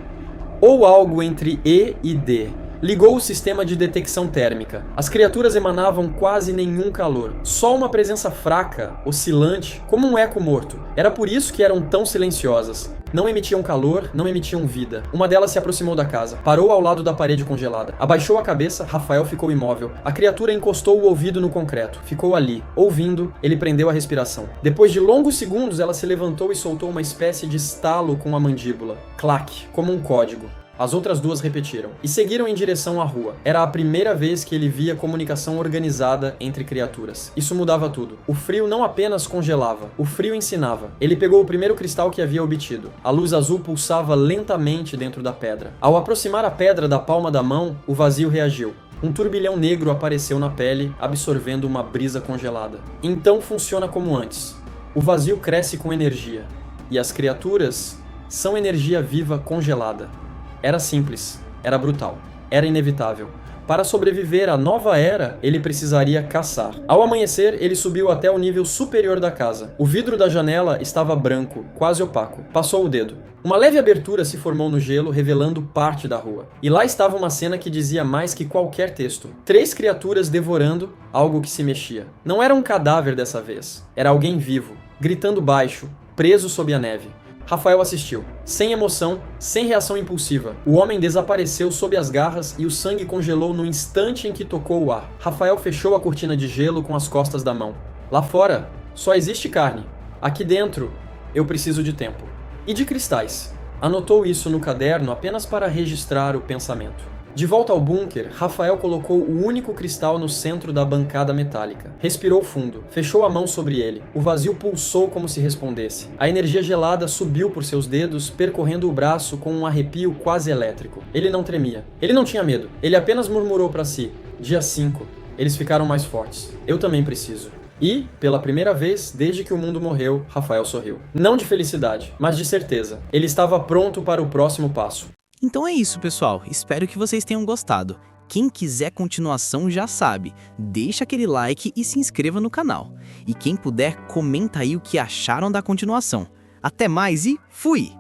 ou algo entre E e D. Ligou o sistema de detecção térmica. As criaturas emanavam quase nenhum calor. Só uma presença fraca, oscilante, como um eco morto. Era por isso que eram tão silenciosas. Não emitiam calor, não emitiam vida. Uma delas se aproximou da casa. Parou ao lado da parede congelada. Abaixou a cabeça, Rafael ficou imóvel. A criatura encostou o ouvido no concreto. Ficou ali. Ouvindo, ele prendeu a respiração. Depois de longos segundos, ela se levantou e soltou uma espécie de estalo com a mandíbula. Clac, como um código. As outras 2 repetiram, e seguiram em direção à rua. Era a primeira vez que ele via comunicação organizada entre criaturas. Isso mudava tudo. O frio não apenas congelava, o frio ensinava. Ele pegou o primeiro cristal que havia obtido. A luz azul pulsava lentamente dentro da pedra. Ao aproximar a pedra da palma da mão, o vazio reagiu. Um turbilhão negro apareceu na pele, absorvendo uma brisa congelada. Então funciona como antes. O vazio cresce com energia, e as criaturas são energia viva congelada. Era simples, era brutal, era inevitável. Para sobreviver à nova era, ele precisaria caçar. Ao amanhecer, ele subiu até o nível superior da casa. O vidro da janela estava branco, quase opaco. Passou o dedo. Uma leve abertura se formou no gelo, revelando parte da rua. E lá estava uma cena que dizia mais que qualquer texto. 3 criaturas devorando algo que se mexia. Não era um cadáver dessa vez. Era alguém vivo, gritando baixo, preso sob a neve. Rafael assistiu. Sem emoção, sem reação impulsiva. O homem desapareceu sob as garras e o sangue congelou no instante em que tocou o ar. Rafael fechou a cortina de gelo com as costas da mão. Lá fora, só existe carne. Aqui dentro, eu preciso de tempo. E de cristais. Anotou isso no caderno apenas para registrar o pensamento. De volta ao bunker, Rafael colocou o único cristal no centro da bancada metálica. Respirou fundo, fechou a mão sobre ele. O vazio pulsou como se respondesse. A energia gelada subiu por seus dedos, percorrendo o braço com um arrepio quase elétrico. Ele não tremia. Ele não tinha medo. Ele apenas murmurou para si: dia 5. Eles ficaram mais fortes. Eu também preciso. E, pela primeira vez desde que o mundo morreu, Rafael sorriu. Não de felicidade, mas de certeza. Ele estava pronto para o próximo passo. Então é isso, pessoal. Espero que vocês tenham gostado. Quem quiser continuação já sabe, deixa aquele like e se inscreva no canal. E quem puder, comenta aí o que acharam da continuação. Até mais e fui!